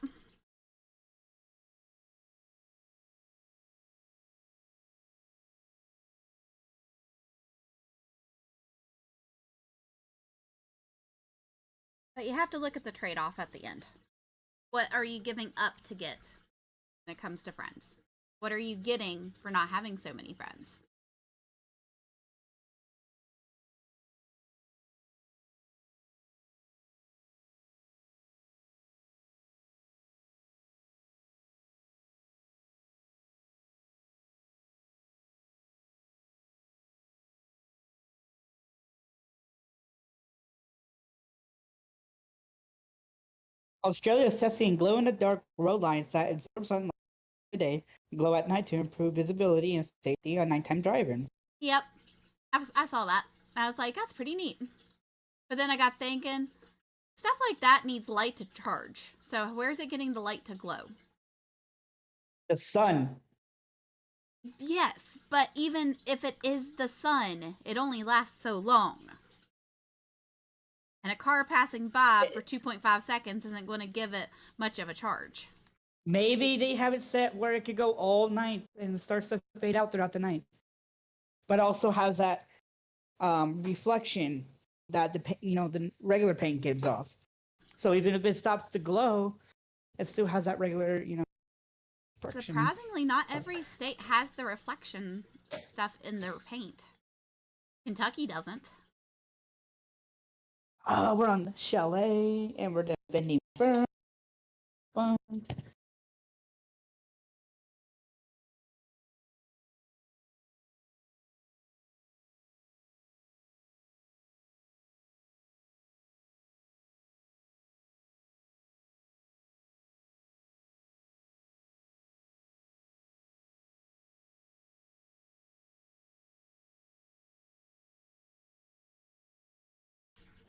But you have to look at the trade-off at the end. What are you giving up to get when it comes to friends? What are you getting for not having so many friends? Australia is testing glow-in-the-dark road lines that absorb sunlight day, glow at night to improve visibility and safety on nighttime driving. Yep. I saw that. I was like, that's pretty neat. But then I got thinking, stuff like that needs light to charge. So where's it getting the light to glow? The sun. Yes, but even if it is the sun, it only lasts so long. And a car passing by for 2.5 seconds isn't going to give it much of a charge. Maybe they have it set where it could go all night and starts to fade out throughout the night. But also has that reflection that the regular paint gives off. So even if it stops to glow, it still has that regular, reflection. Surprisingly, not every state has the reflection stuff in their paint. Kentucky doesn't. We're on Chalet and we're defending Burn. Fun.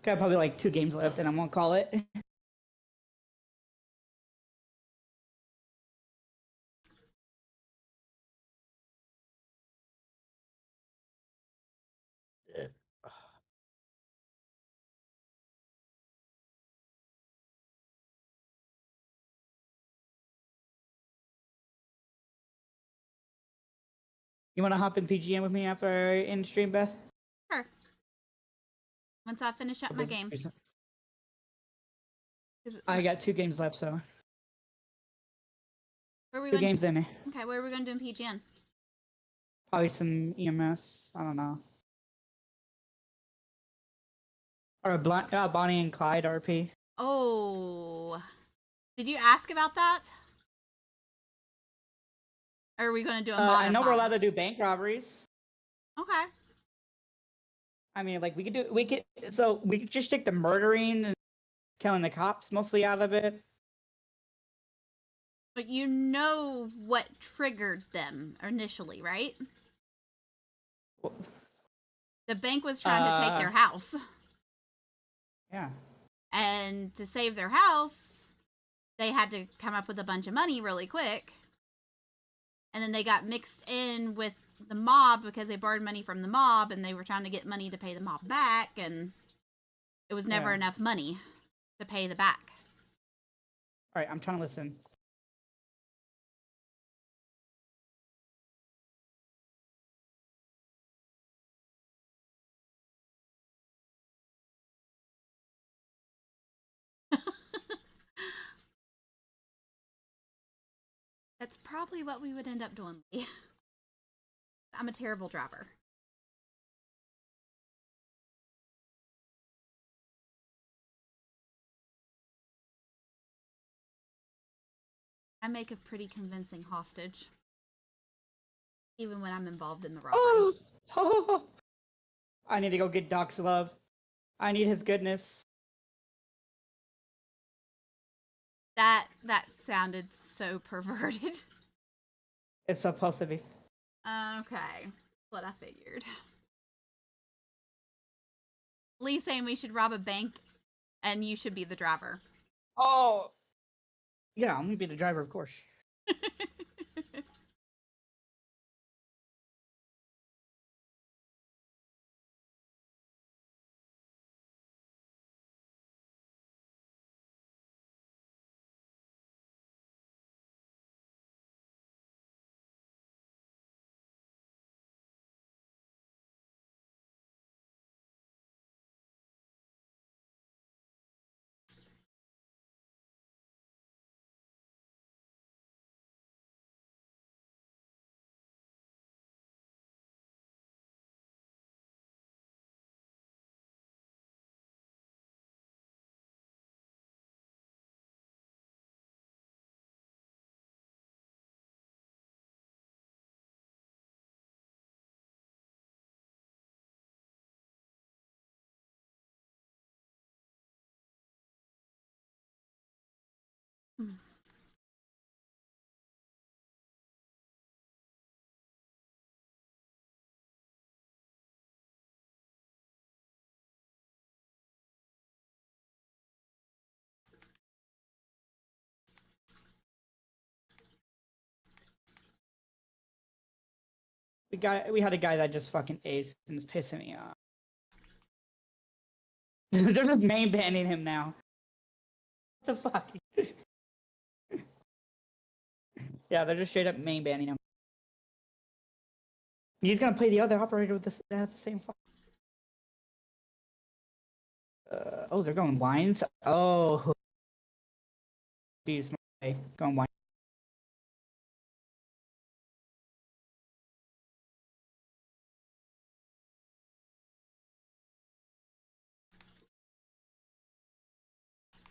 Got probably like 2 games left, and I'm gonna call it. You want to hop in PGM with me after I end stream, Beth? Sure. Once I finish up my game. I got 2 games left, so Where are we 2 going? games in me. Okay, where are we going to do in PGN? Probably some EMS. I don't know. Or a Bonnie and Clyde RP. Oh. Did you ask about that? Or are we going to do a modified? I know we're allowed to do bank robberies. Okay. I mean, like we could just take the murdering and killing the cops mostly out of it. But you know what triggered them initially, right? Well, the bank was trying to take their house. Yeah. And to save their house, they had to come up with a bunch of money really quick. And then they got mixed in with the mob because they borrowed money from the mob and they were trying to get money to pay the mob back, and it was never enough money to pay the back. All right, I'm trying to listen. That's probably what we would end up doing. I'm a terrible driver. I make a pretty convincing hostage. Even when I'm involved in the robbery. Oh. I need to go get Doc's love. I need his goodness. That sounded so perverted. It's supposed to be. Okay. What I figured. Lee's saying we should rob a bank and you should be the driver. Oh. Yeah, I'm gonna be the driver, of course. We had a guy that just fucking aced and it's pissing me off. They're just main banning him now. What the fuck? Yeah, they're just straight up main banning him. He's gonna play the other operator with that has the same fuck. Oh, they're going wines. Oh, beast going wine.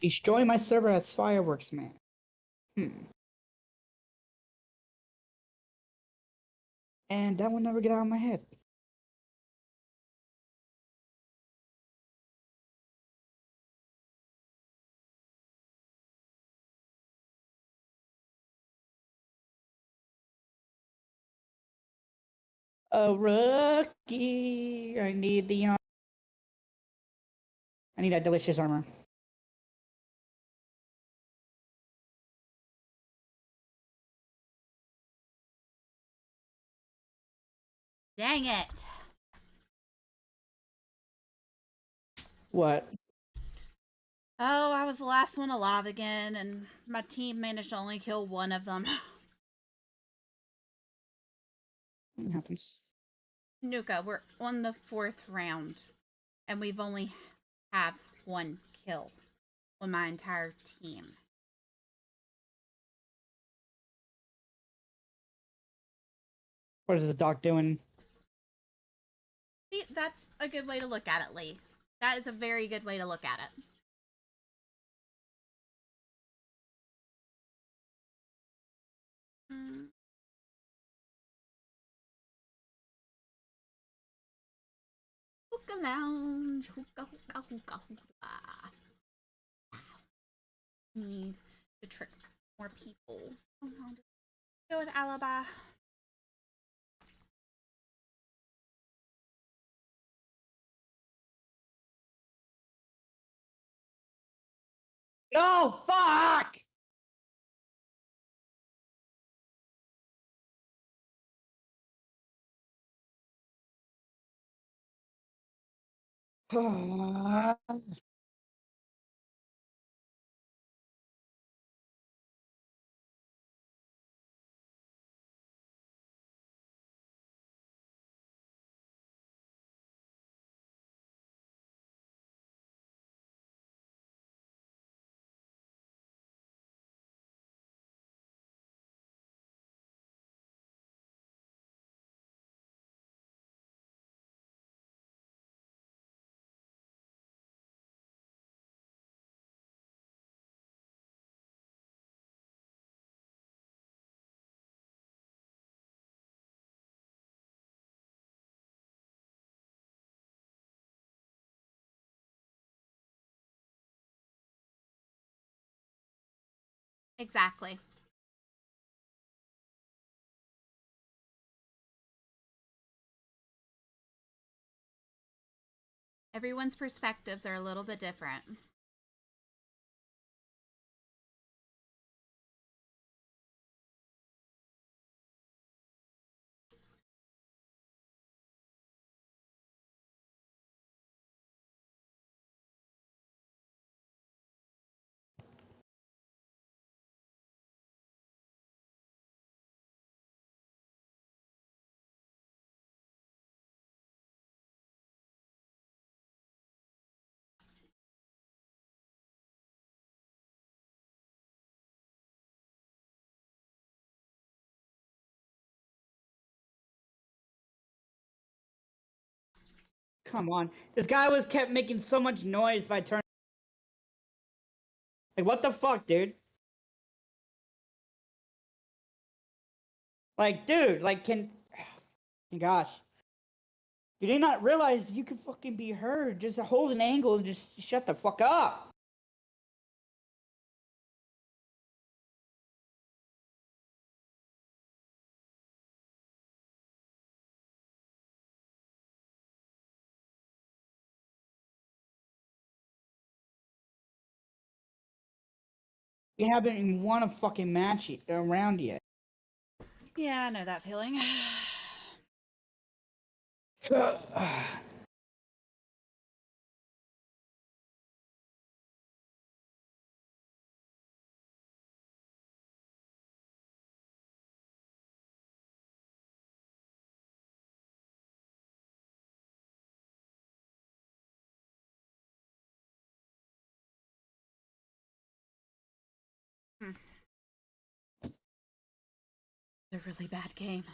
Destroy my server as fireworks, man. And that will never get out of my head. A rookie. I need the I need that delicious armor. Dang it. What? Oh, I was the last one alive again, and my team managed to only kill one of them. What happens? Nuka, we're on the 4th round, and we've only have 1 kill on my entire team. What is the doc doing? See, that's a good way to look at it, Lee. That is a very good way to look at it. Hookah lounge, hookah, hookah, hookah, hookah. Need to trick more people. Go with Alibi. No, fuck! Exactly. Everyone's perspectives are a little bit different. Come on. This guy was kept making so much noise by turning. Like, what the fuck, dude? Like, dude, like, gosh. You did not realize you could fucking be heard. Just hold an angle and just shut the fuck up. You haven't even won a fucking match around yet. Yeah, I know that feeling. Hmm. A really bad game.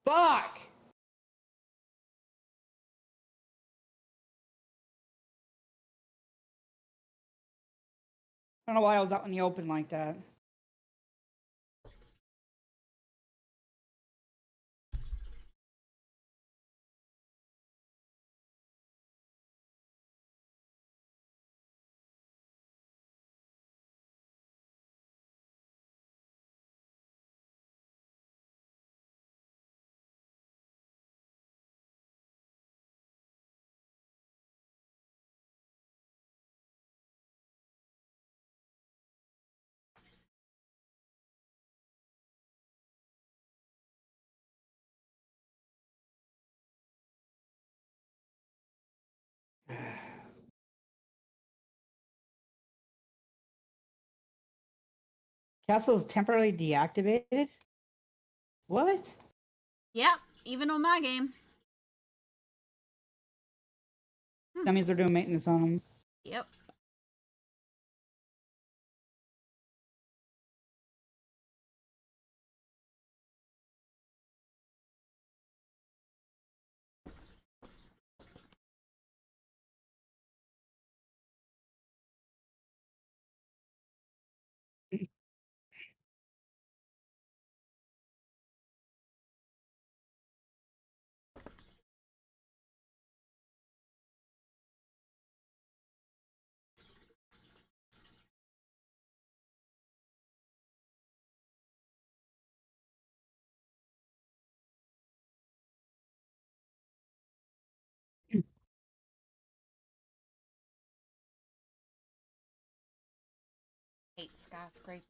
Fuck! I don't know why I was out in the open like that. Castle is temporarily deactivated? What? Yep, even on my game. That means they're doing maintenance on them. Yep. Hate skyscraper.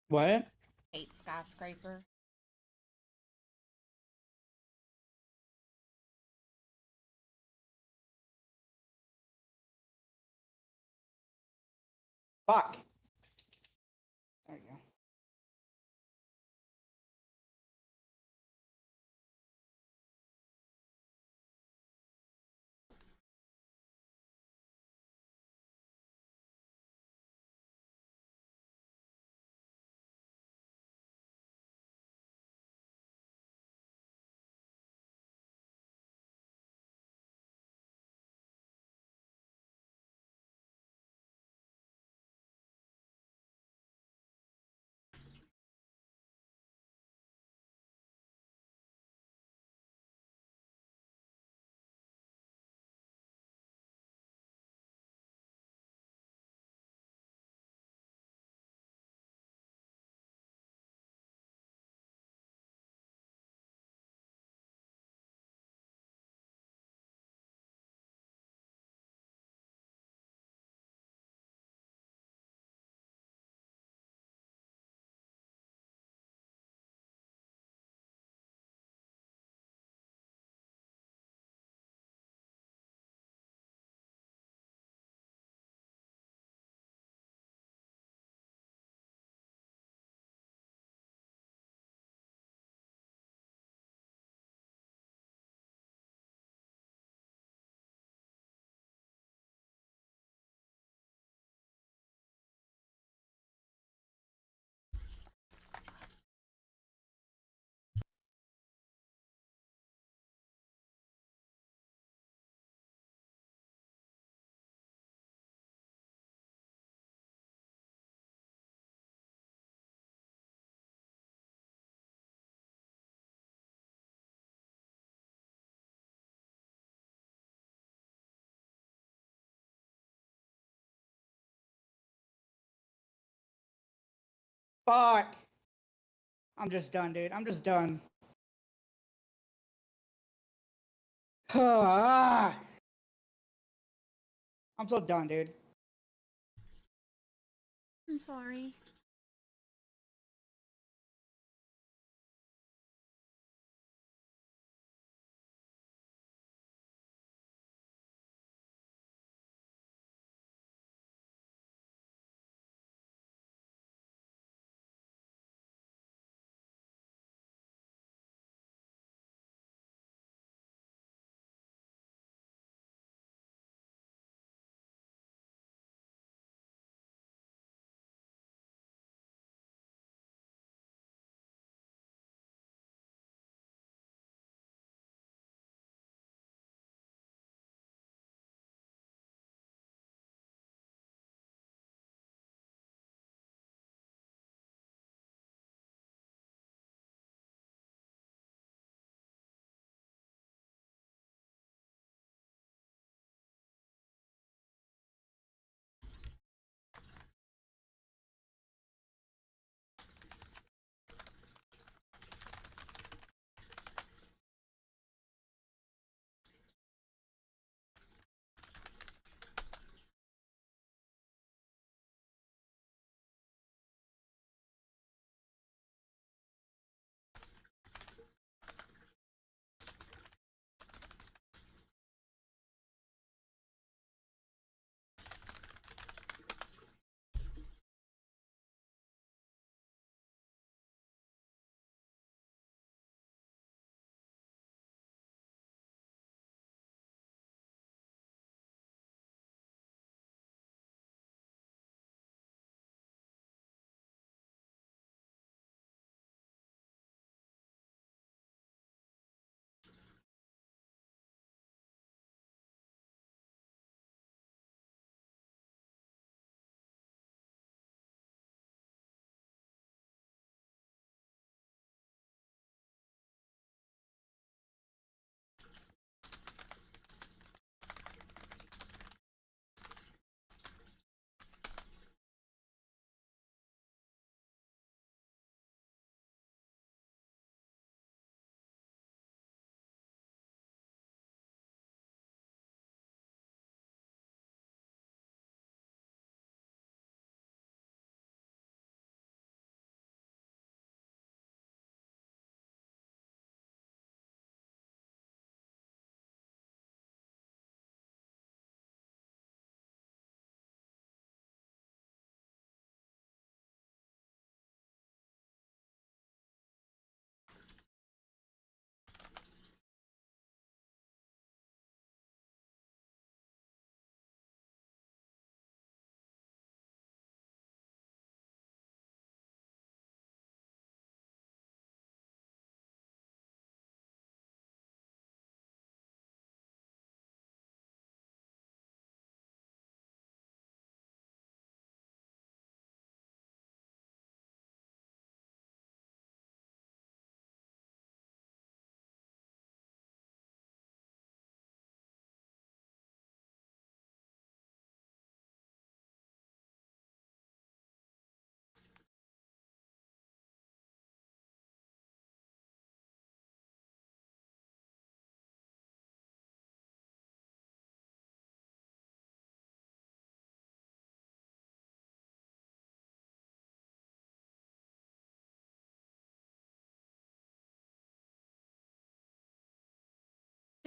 What? Hate skyscraper. Fuck. There you go. Fuck. I'm just done, dude. I'm just done. I'm so done, dude. I'm sorry.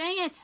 Dang it!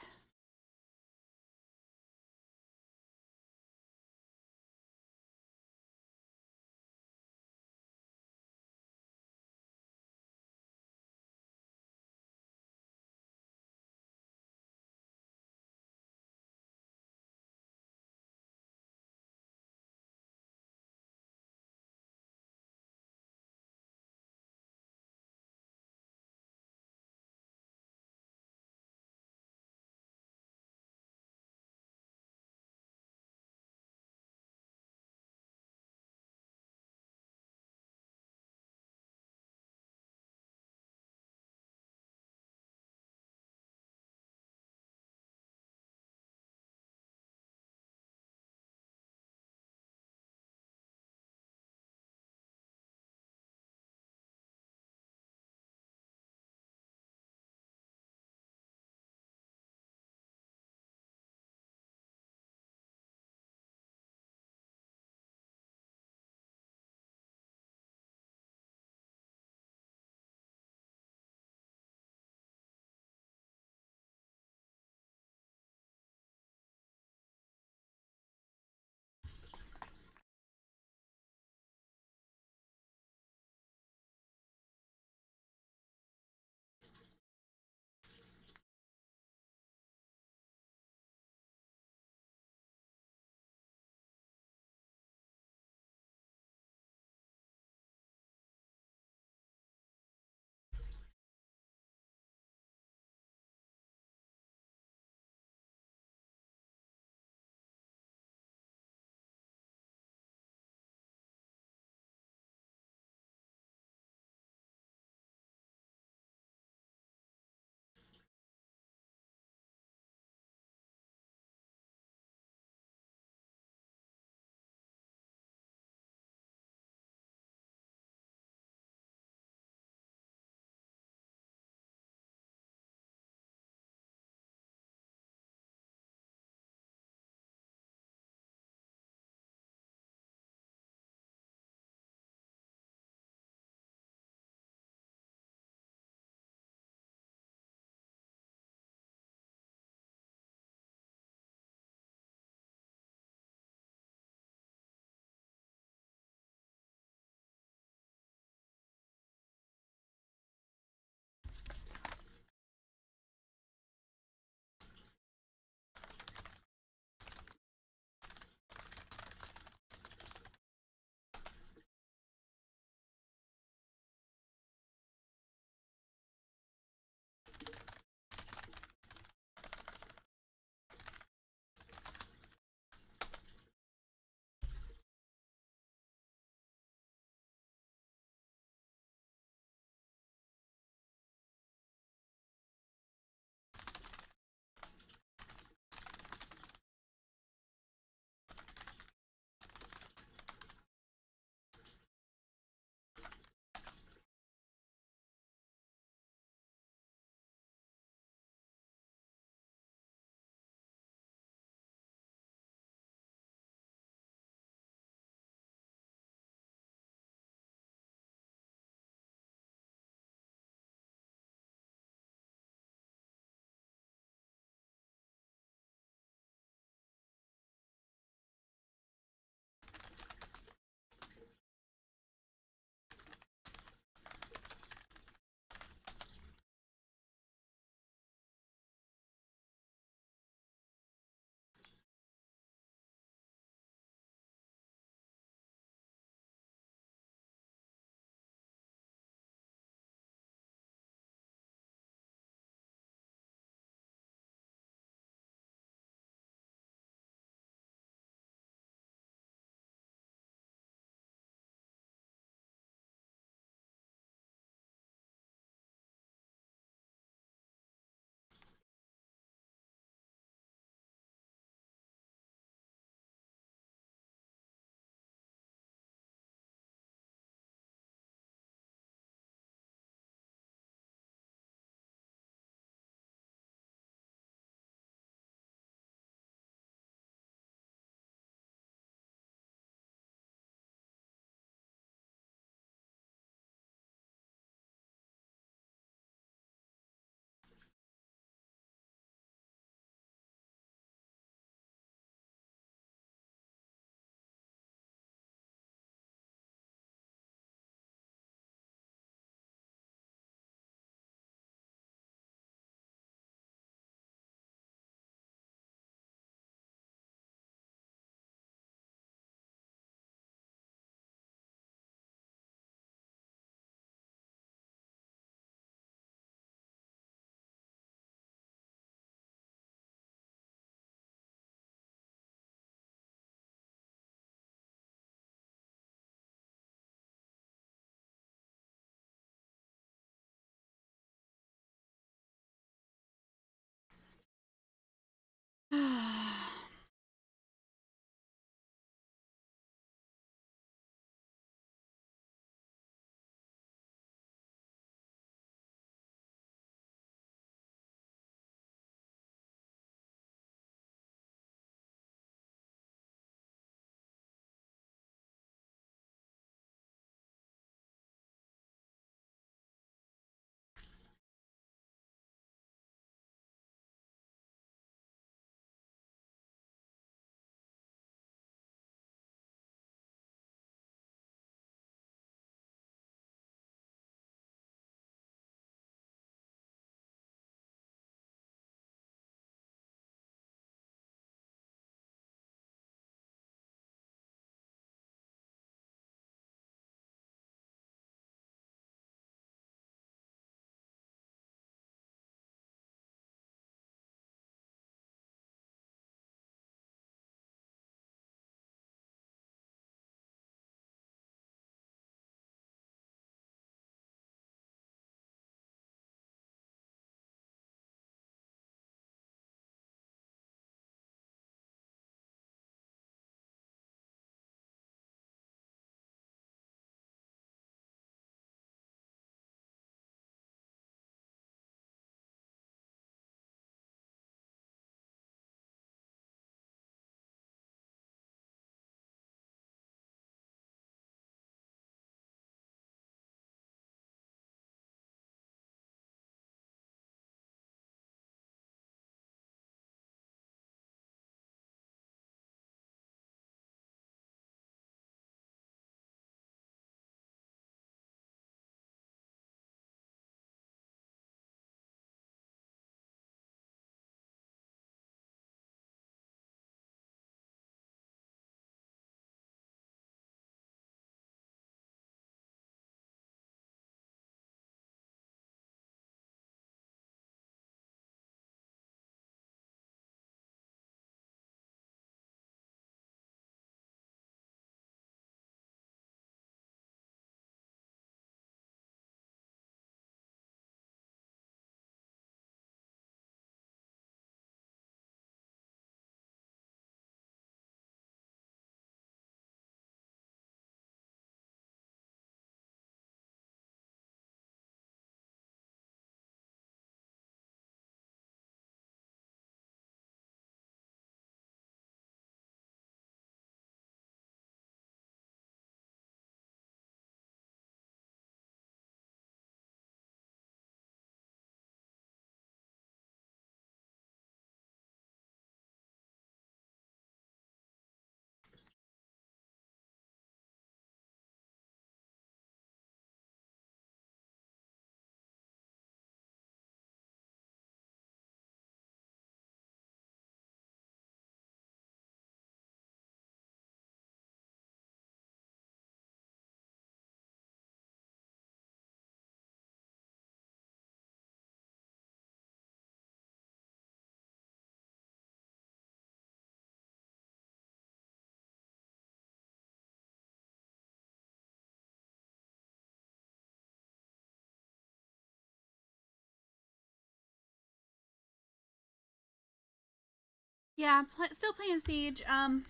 Yeah, still playing Siege. I'm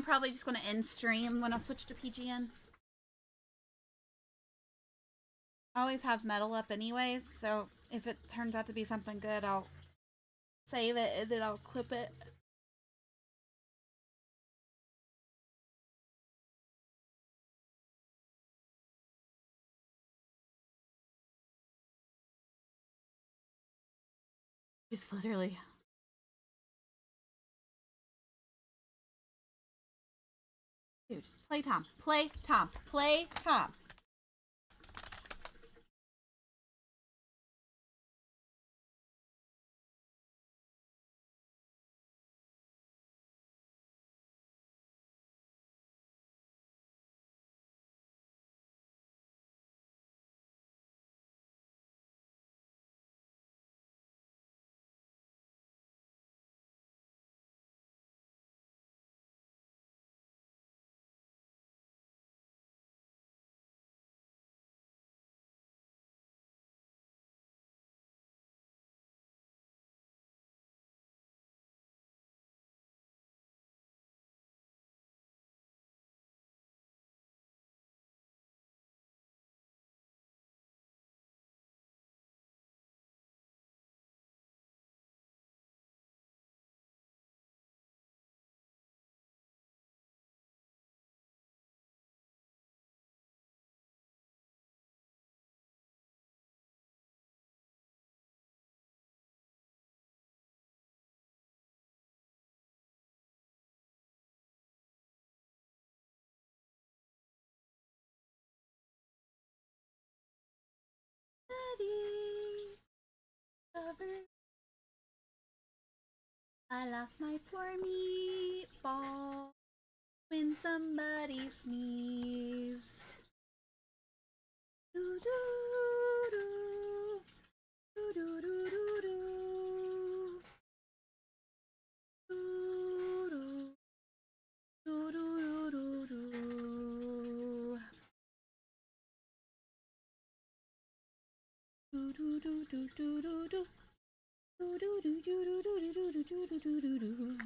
probably just going to end stream when I switch to PGN. I always have metal up anyways, so if it turns out to be something good, I'll save it and then I'll clip it. It's literally... Dude, play Tom. Play Tom. Play Tom. I lost my poor meatball when somebody sneezed. Doo doo doo. Doo doo doo doo doo. Doo doo. Doo doo doo doo. Doo doo doo doo doo doo doo. Doo doo doo doo doo doo doo doo doo doo doo doo.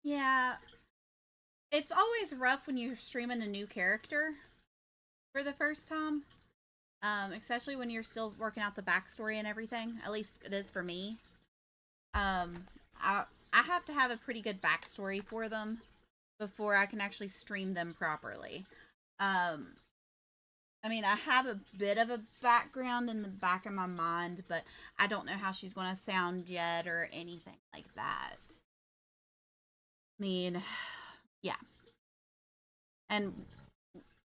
Yeah, it's always rough when you're streaming a new character for the first time. Especially when you're still working out the backstory and everything. At least it is for me. Um, I have to have a pretty good backstory for them before I can actually stream them properly. I mean, I have a bit of a background in the back of my mind, but I don't know how she's going to sound yet or anything like that. I mean, yeah. And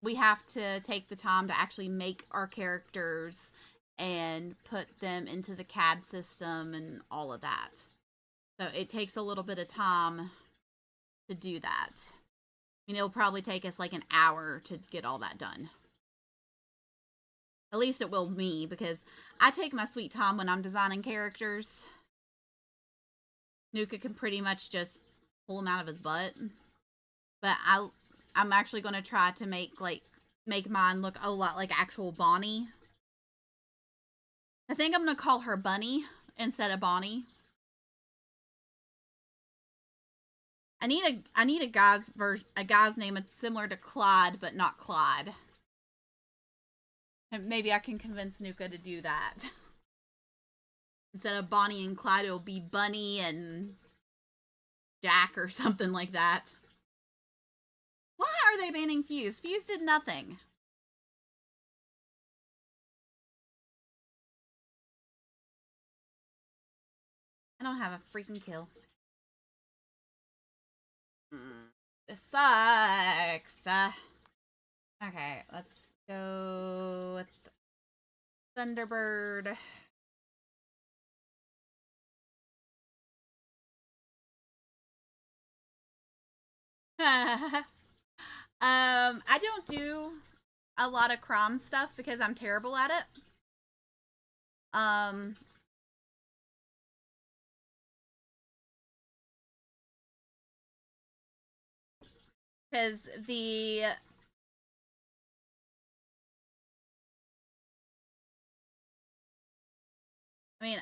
we have to take the time to actually make our characters and put them into the CAD system and all of that. So it takes a little bit of time to do that. I mean, it'll probably take us like an hour to get all that done. At least it will me, because I take my sweet time when I'm designing characters. Nuka can pretty much just pull him out of his butt. But I'm actually going to try to make mine look a lot like actual Bonnie. I think I'm going to call her Bunny instead of Bonnie. I need a guy's name that's similar to Claude, but not Claude. And maybe I can convince Nuka to do that. Instead of Bonnie and Clyde, it'll be Bunny and Jack or something like that. Why are they banning Fuse? Fuse did nothing. I don't have a freaking kill. This sucks. Okay, let's go with Thunderbird. I don't do a lot of Crom stuff because I'm terrible at it. Because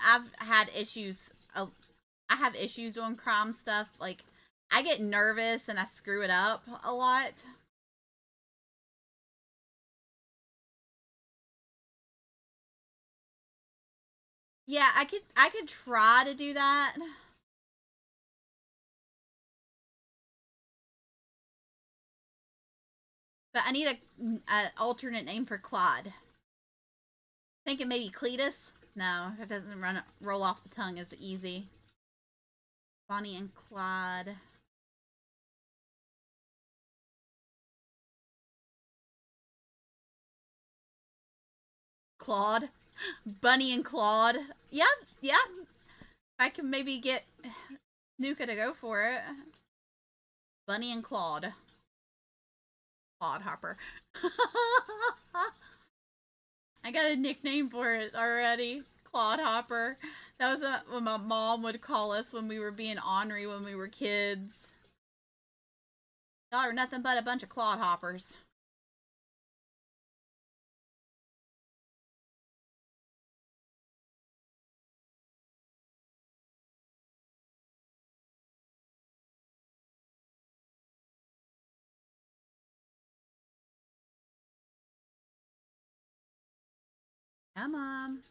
I've had issues. I have issues doing Crom stuff. Like, I get nervous and I screw it up a lot. Yeah, I could try to do that. But I need a alternate name for Claude. Thinking maybe Cletus? No, it doesn't roll off the tongue as easy. Bonnie and Claude. Claude? Bunny and Claude? Yeah. I can maybe get Nuka to go for it. Bunny and Claude. Claude Hopper. I got a nickname for it already. Claude Hopper. That was what my mom would call us when we were being ornery when we were kids. Y'all are nothing but a bunch of Claude Hoppers. Yeah, Mom.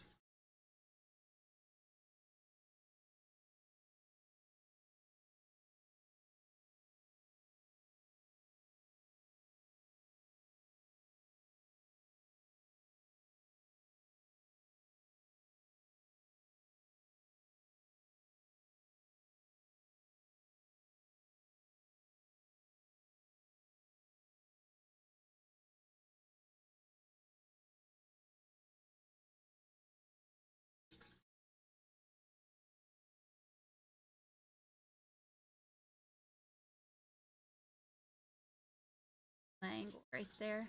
Angle right there.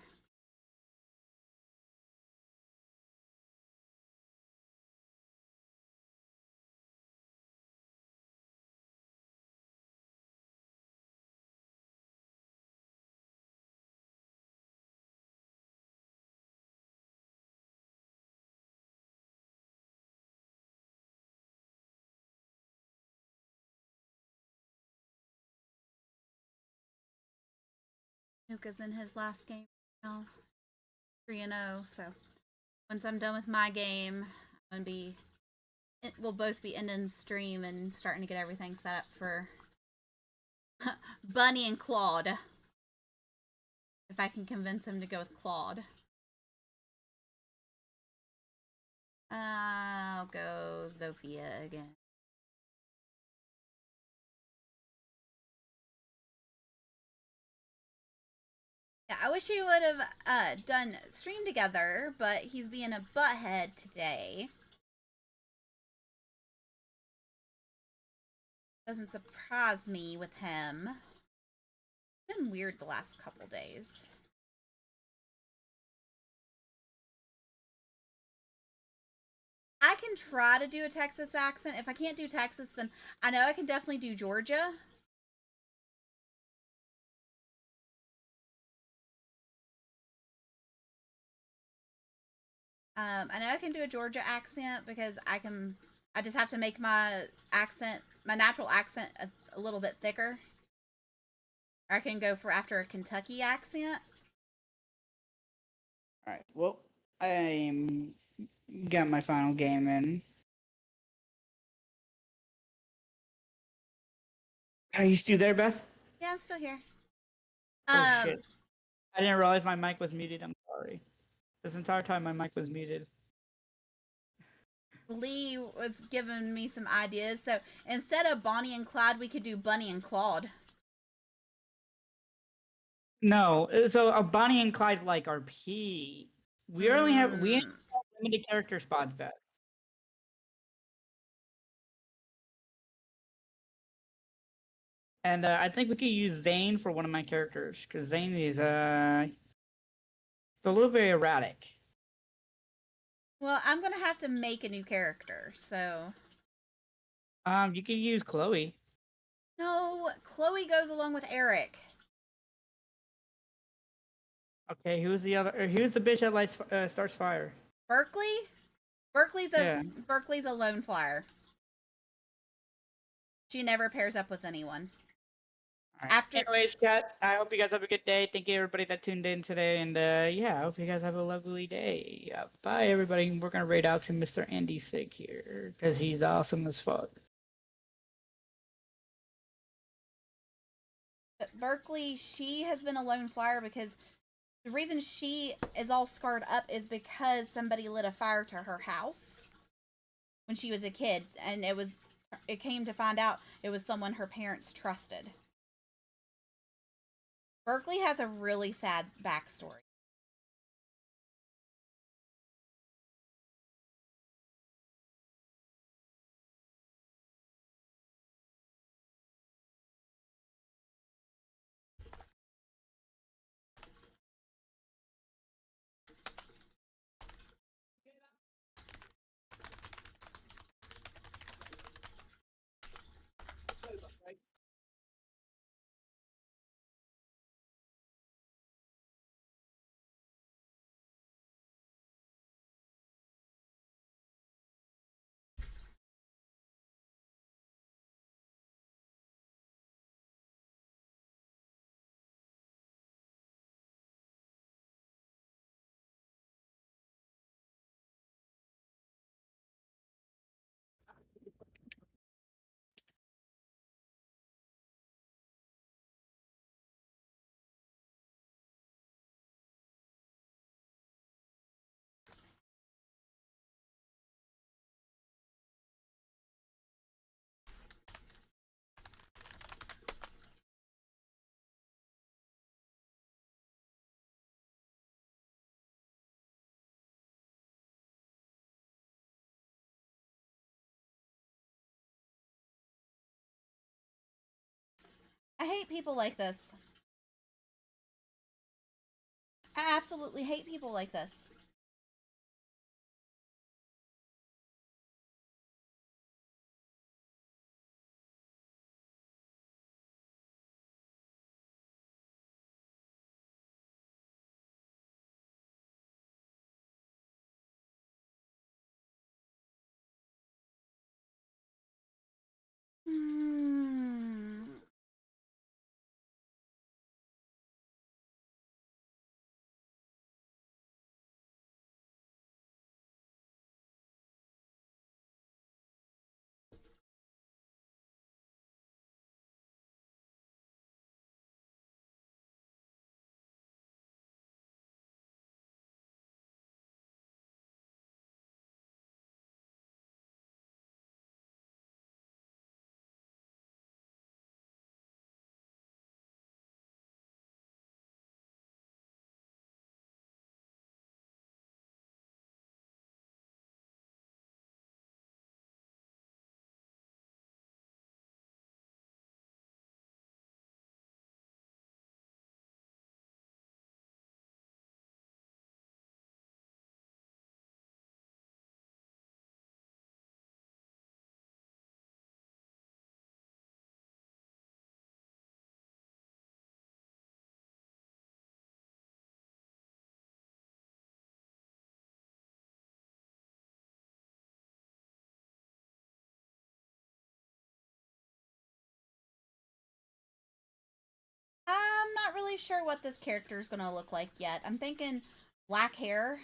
Nuka's in his last game now. 3-0, so once I'm done with my game, we'll both be ending stream and starting to get everything set up for Bunny and Claude. If I can convince him to go with Claude. I'll go Zofia again. Yeah, I wish he would have done stream together, but he's being a butthead today. Doesn't surprise me with him. It's been weird the last couple days. I can try to do a Texas accent. If I can't do Texas, then I know I can definitely do Georgia. I know I can do a Georgia accent because I just have to make my accent, my natural accent a little bit thicker. I can go for after a Kentucky accent. All right. Well, I'm got my final game in. Are you still there, Beth? Yeah, I'm still here. Oh shit! I didn't realize my mic was muted. I'm sorry. This entire time my mic was muted. Lee was giving me some ideas. So instead of Bonnie and Clyde, we could do Bunny and Claude. No, so Bonnie and Clyde like RP. We only have limited character spots, Beth. And I think we could use Zane for one of my characters because Zane is a little bit erratic. Well, I'm gonna have to make a new character, so. You could use Chloe. No, Chloe goes along with Eric. Okay, who's the other? Who's the bitch that lights starts fire? Berkeley. Berkeley's a lone flyer. She never pairs up with anyone. All right. Anyways, chat. I hope you guys have a good day. Thank you everybody that tuned in today, and yeah, I hope you guys have a lovely day. Bye everybody. We're gonna raid out to Mr. Andy Sig here because he's awesome as fuck. But Berkeley, she has been a lone flyer because the reason she is all scarred up is because somebody lit a fire to her house when she was a kid, and it came to find out it was someone her parents trusted. Berkeley has a really sad backstory. I hate people like this. I absolutely hate people like this. really sure what this character is gonna look like yet. I'm thinking black hair.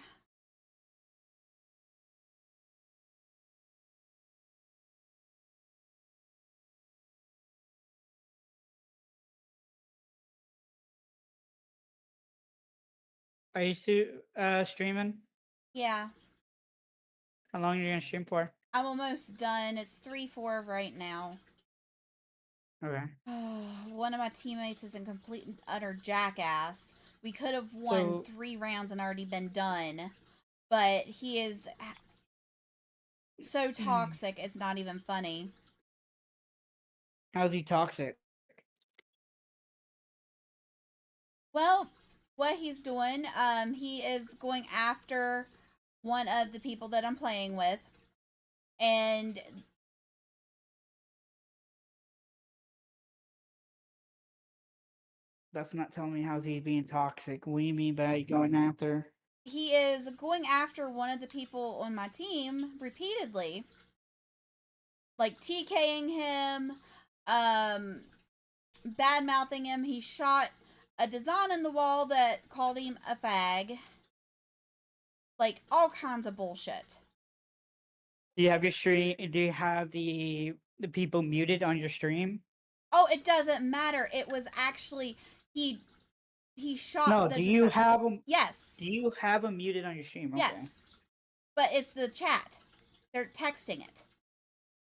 Are you streaming? Yeah, How long are you gonna stream for? I'm almost done. It's 3-4 right now. Okay. One of my teammates is a complete and utter jackass. We could have won So- 3 rounds and already been done, but he is so toxic, it's not even funny. How's he toxic? Well, what he's doing, he is going after one of the people that I'm playing with, and That's not telling me how's he being toxic. What do you mean by going after? he is going after one of the people on my team repeatedly, like TKing him, bad mouthing him. He shot a design in the wall that called him a fag, like all kinds of bullshit. Do you have your stream? Do you have the people muted on your stream? Oh, it doesn't matter. It was actually he shot. No. the Do you design. have them? Yes. Do you have them muted on your stream? Okay. Yes. But it's the chat. They're texting it.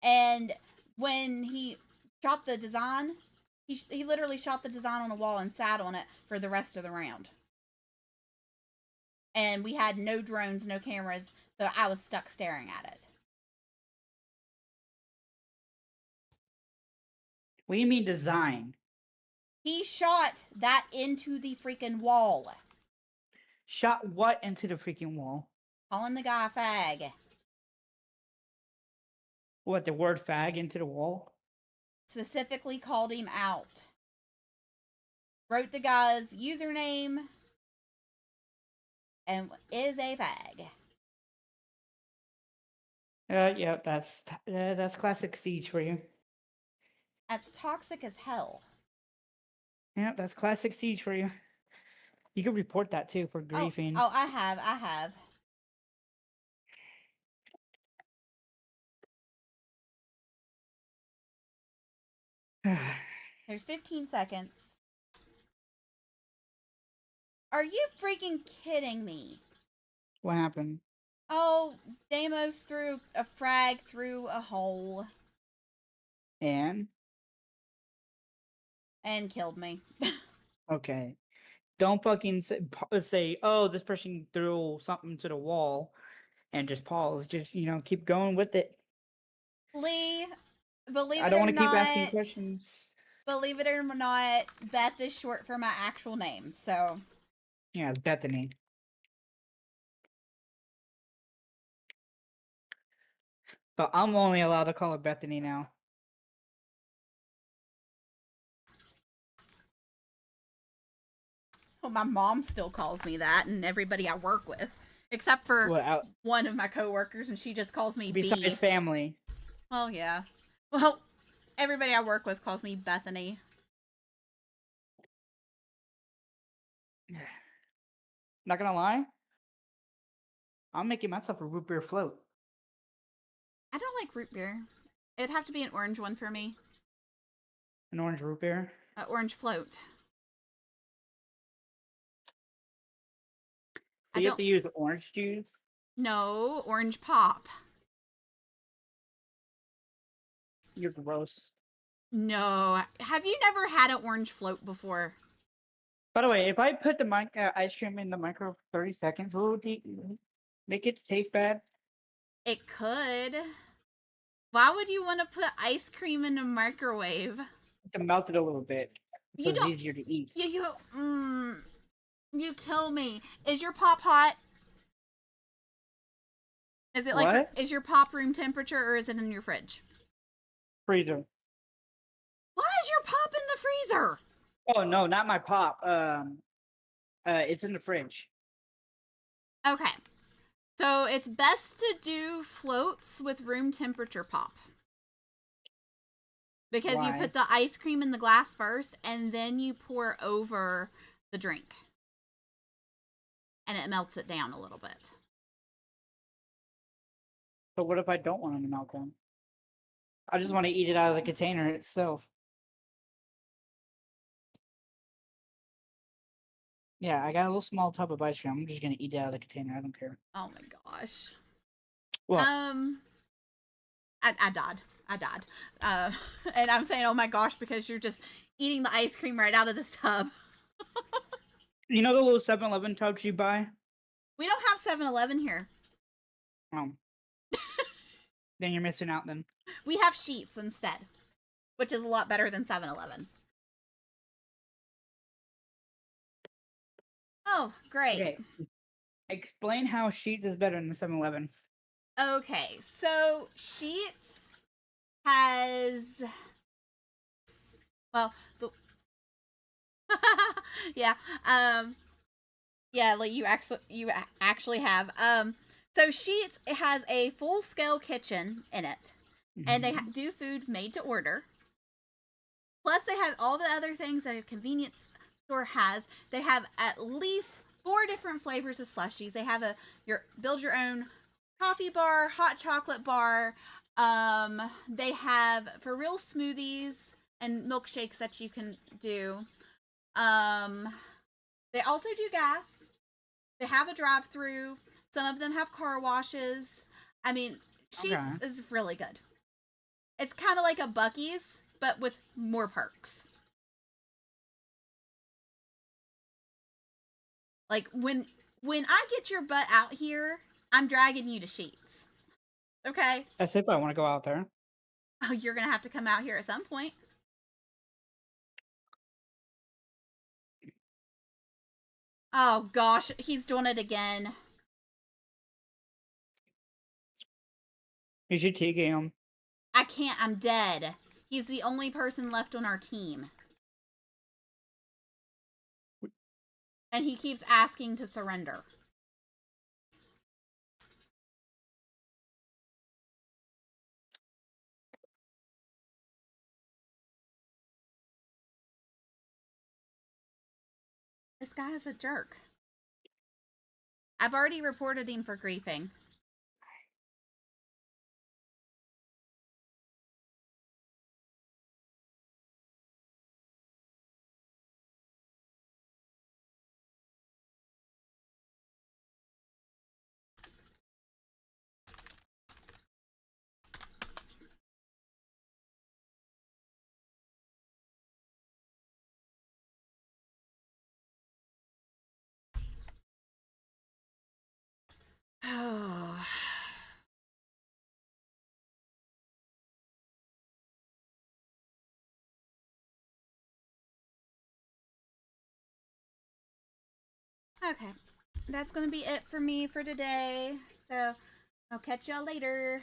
And when he shot the design, he literally shot the design on a wall and sat on it for the rest of the round. And we had no drones, no cameras, so I was stuck staring at it. What do you mean design? He shot that into the freaking wall, Shot what into the freaking wall? calling the guy a fag. What, the word fag into the wall? Specifically called him out. Wrote the guy's username and is a fag. Yeah, that's classic Siege for you. That's toxic as hell. Yeah, that's classic Siege for you. You can report that too for griefing. Oh, I have. There's 15 seconds. Are you freaking kidding me? What happened? Oh, Deimos threw a frag through a hole And killed me. okay, don't fucking say, oh, this person threw something to the wall, and just pause. Just keep going with it. Lee, believe I it don't or want to keep asking not, questions. believe it or not, Beth is short for my actual name, so. Yeah, it's Bethany. But I'm only allowed to call her Bethany now. Well, my mom still calls me that, and everybody I work with, except for What, one of my coworkers, and she just calls me besides B. family? Oh yeah. Well, everybody I work with calls me Bethany. Not gonna lie, I'm making myself a root beer float. I don't like root beer. It'd have to be an orange one for me. An orange root beer. Orange float. So you have to use orange juice. No, orange pop. You're gross. No. Have you never had an orange float before? By the way, if I put the ice cream in the microwave for 30 seconds, will it make it taste bad? It could. Why would you want to put ice cream in a microwave? To melt it a little bit, so You it's don't- easier to eat. You kill me. Is your pop hot? Is it like, What? is your pop room temperature or is it in your fridge? Freezer. Why is your pop in the freezer? Oh no, not my pop. It's in the fridge. Okay. So it's best to do floats with room temperature pop. Because you Why? put the ice cream in the glass first and then you pour over the drink. And it melts it down a little bit. So what if I don't want it to melt down? I just want to eat it out of the container itself. Yeah, I got a little small tub of ice cream. I'm just gonna eat it out of the container. I don't care. Oh my gosh. What? I died. I died. And I'm saying, oh my gosh, because you're just eating the ice cream right out of this tub. You know the little 7-Eleven tubs you buy? We don't have 7-Eleven here. Oh. Then you're missing out then. We have Sheets instead, which is a lot better than 7-Eleven. Oh, great. Okay. Explain how Sheets is better than the 7-Eleven. Okay, so Sheets has, well, the yeah, yeah, like you actually have so Sheets, it has a full scale kitchen in it, and they do food made to order. Plus, they have all the other things that a convenience store has. They have at least 4 different flavors of slushies. They have build your own coffee bar, hot chocolate bar. They have for real smoothies and milkshakes that you can do. They also do gas. They have a drive-through. Some of them have car washes. I mean, Sheets is really good. It's kind of like a Buc-ee's, but with more perks. Like when I get your butt out here, I'm dragging you to Sheets. Okay? That's if I want to go out there. Oh, you're gonna have to come out here at some point. Oh gosh, he's doing it again. You should take him. I can't, I'm dead. He's the only person left on our team. And he keeps asking to surrender. This guy is a jerk. I've already reported him for griefing. Oh. Okay, that's going to be it for me for today. So I'll catch y'all later.